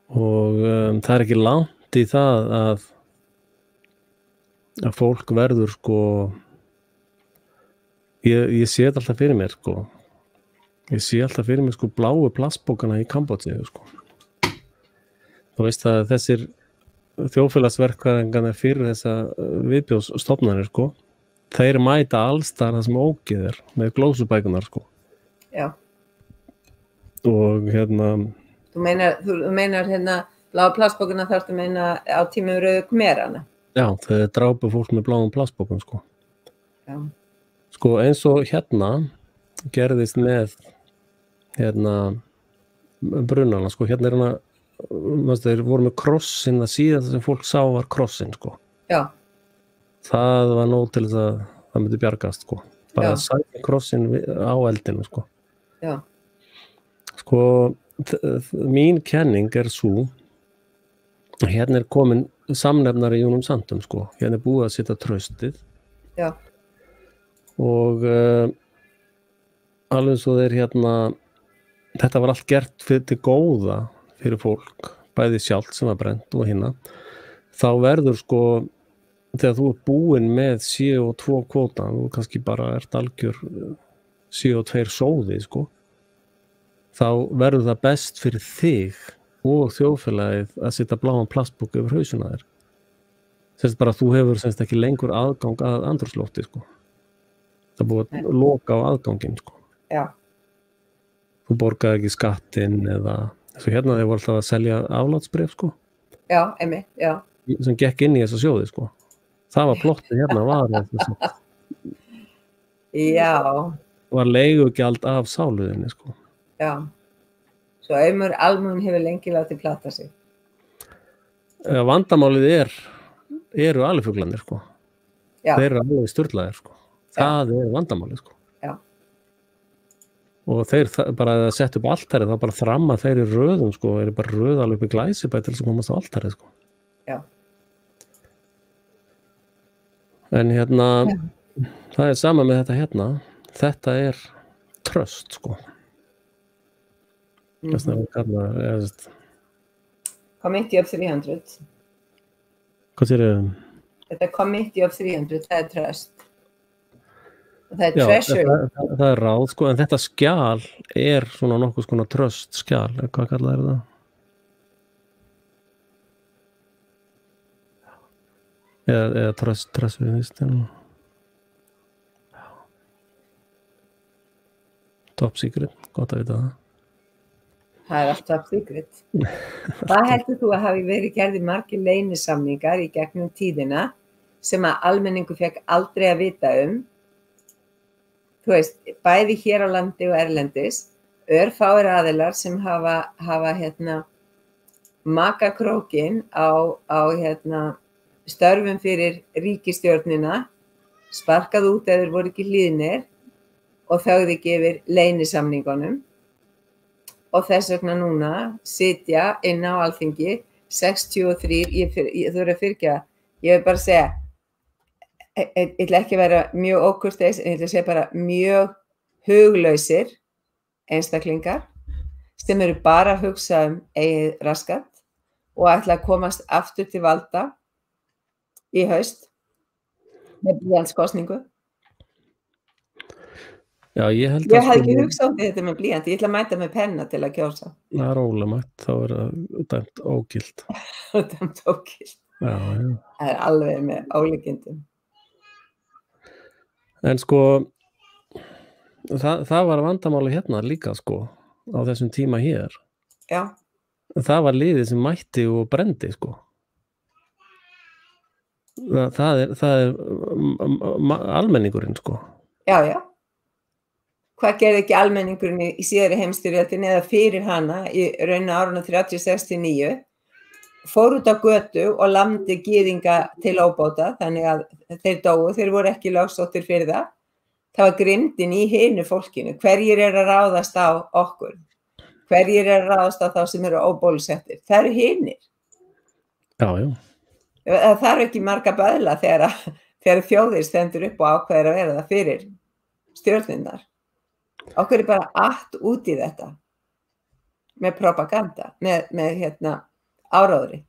Og það ekki langt í það að fólk verður, sko, ég sé þetta alltaf fyrir mér, sko. Ég sé alltaf fyrir mér, sko, bláu plastbókana í Kambódíu, sko. Þú veist að þessir þjóðfélagsverkfræðingarnir fyrir þessa viðbjóðsstofnanir, sko, þeir mæta allstar það sem ógeð með glósubækunar, sko. Já. Og hérna Þú meinar hérna bláa plastbókina þarftu að meina á tímum rauðu khmerana. Já, þeir drápu fólk með bláum plastbókum, sko. Já. Sko, eins og hérna gerðist með hérna brunana, sko, hérna hérna þeir voru með krossin, það síðast sem fólk sá var krossin, sko. Já. Það var nóg til þess að það myndi bjargast, sko. Bara að sækja krossin á eldinu, sko. Já. Sko, mín kenning sú að hérna komin samnefnari í honum sandum, sko. Hérna búið að setja traustið. Já. Og alveg svo þeir hérna, þetta var allt gert til góða fyrir fólk, bæði sjálft sem var brennt og hinna, þá verður, sko, þegar þú búinn með CO2 kvóta, þú kannski bara algjör CO2 sóði, sko, þá verður það best fyrir þig og þjóðfélagið að setja bláan plastbók yfir hausuna þér. Sérst bara að þú hefur semst ekki lengur aðgang að andrúmslofti, sko. Það búið að loka á aðganginn, sko. Já. Þú borgaði ekki skattinn eða svo hérna þeir voru alltaf að selja aflátsbréf, sko. Já, einmitt, já. Sem gekk inn í þessa sjóði, sko. Það var plottið hérna var Já. Var leigugjald af sáluðinni, sko. Já. Svo almúin hefur lengi látið plata sig. Vandamálið eru alifuglarnir, sko. Já. Þeir eru alveg sturlaðir, sko. Það vandamálið, sko. Já. Og þeir bara að setja upp altarið, þá bara þramma þeir í röðum, sko, bara röð alveg upp í Glæsibæ til þess að komast á altarið, sko. Já. En hérna, það sama með þetta hérna, þetta tröst, sko. Þess að við kallar, Committee of 300. Hvað sér þið? Þetta Committee of 300, það tröst. Það treasure. Það ráð, sko, en þetta skjal svona nokkuð skona tröst skjal, hvað kallar það? Eða tröst við nýstum. Top secret, gott að vita það. Það allt top secret. Hvað heldur þú að hafi verið gerðir margir leynisamningar í gegnum tíðina sem að almenningu fekk aldrei að vita Þú veist, bæði hér á landi og erlendis, örfáir aðilar sem hafa hérna makakrókinn á hérna störfum fyrir ríkisstjórnina, sparkað út eða þeir voru ekki hlýðnir og þögðu ekki yfir leynisamningunum. Og þess vegna núna sitja inn á Alþingi 63, ég þurfa að fyrirgefa, ég vil bara segja, ég ætla ekki að vera mjög ókurteis, en ég ætla að segja bara mjög huglausir einstaklingar sem eru bara að hugsa eigið raskat og ætla að komast aftur til valda í haust með blíðanskosningu. Já, ég held Ég að hafði ekki hugsað út í þetta með blýant, ég ætla að mæta með penna til að kjósa. það er ólögmætt, þá er það dæmt ógilt. Þetta er tókilt. Já, já. Það er alveg með ólíkindum. En sko, það var vandamáli hérna líka sko, á þessum tíma hér. Já, Það var liðið sem mætti og brendi sko. Það er almenningurinn sko. já, já. Hvað gerði ekki almenningurinn í síðari heimsstyrjöldinni eða fyrir hana í raun árunum 36-9? Fór út á götu og lamdi gyðinga til óbóta, þannig að þeir dóu, þeir voru ekki lögsóttir fyrir það. Það var grimmdin í hinu fólkinu. Hverjir að ráðast á okkur? Hverjir að ráðast á þá sem eru óbólusettir? Það eru hinir. Já, já. Það þarf ekki marga böðla þegar þjóðir stendur upp og ákveður að vera það fyrir stjórnirnar. Okkur er bara allt út í þetta með propaganda, með áráðri.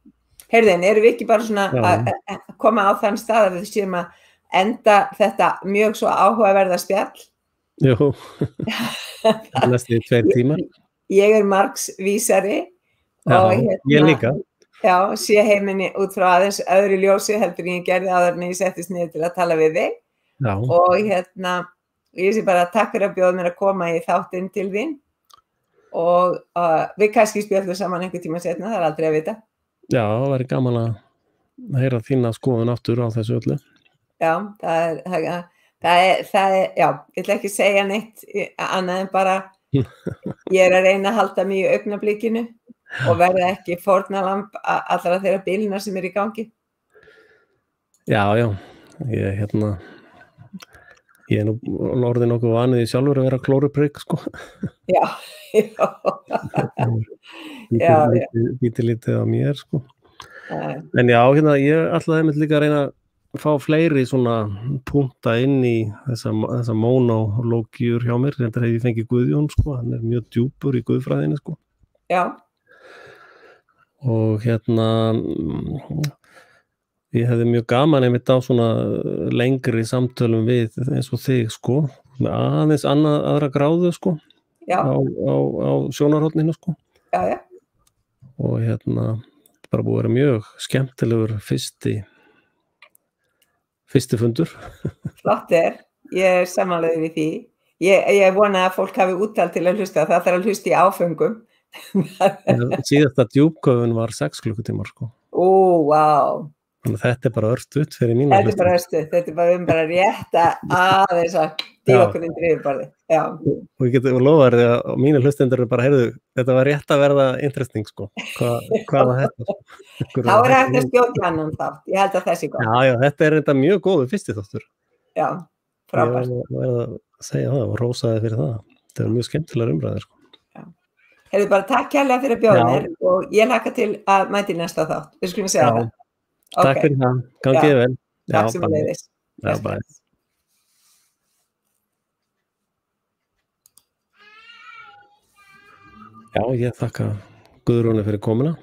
Heyrðin, erum við ekki bara svona að koma á þann stað að við séum að enda þetta mjög svo áhugaverða spjall? Jú, næstu 2 tímar. Ég er margsvísari og ég líka. Já, sé heiminni út frá aðeins öðru ljósi heldur ég gerði áður en ég settist niður til að tala við þig. Já. Og ég sé bara takk fyrir að bjóða mér að koma í þáttinn til þín og við kannski spjöllum saman einhver tíma setna, það er aldrei að vita. Já, það væri gaman að heyra þína skoðun aftur á þessu öllu. Já, það er, já, ég ætla ekki að segja neitt annað en bara ég er að reyna að halda mig í augnablikinu og verða ekki fórnarlamb allra þeirra bílina sem er í gangi. Já, ég er nú orðið nokkuð vanið í sjálfur að vera klóruprygg, sko. Já. Bítið lítið á mér, sko. En já, ég ætlaði einmitt líka að reyna að fá fleiri svona punkta inn í þessa monológíur hjá mér. Þetta hef ég fengið Guðjón, sko. Hann er mjög djúpur í guðfræðinni, sko. Já. Og ég hefði mjög gaman einmitt á svona lengri samtölum við eins og þig sko, með aðeins aðra gráðu sko, á sjónarhorninu sko. Já, já. Og bara búið að vera mjög skemmtilegur fyrsti fundur. Flott er, ég er samanlega við því. Ég vona að fólk hafi úttalt til að hlusta, það þarf að hlusta í áföngum. Síðasta djúpköfun var 6 klukkutímar sko. Vá. Þannig að þetta er bara örstutt fyrir mínu hlusta. Þetta er bara örstutt, þetta er bara rétt aðeins að dýfa okkur undir yfirborði. Já. Og ég geti lofað þér að mínu hlustendur bara, heyrðu, þetta var rétt að verða interesting sko. Hvað var þetta? Þá er hægt að skjóta annan þátt, ég held að þessi góð. Já, þetta er þetta mjög góðu fyrsti þáttur. Já, frábært. Ég verði að segja það og rósa þig fyrir það. Þetta er mjög skemmtilegar umræður sko. Hefðu bara takk kærlega fyrir að bjóða mér og ég hlakka til að mæti næsta þátt. Við skulum segja það. Takk fyrir það. Gangið vel. Takk sem að leiðis. Já, bæ. Já, ég þakka Guðrúnu fyrir komuna.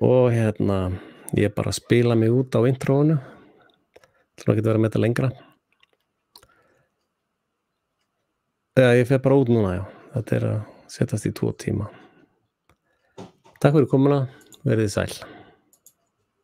Og ég bara spila mig út á introinu. Það getur verið með þetta lengra. Ég fer bara út núna, já. Þetta er að setjast í 2 tíma. Takk fyrir komuna, verið sæl.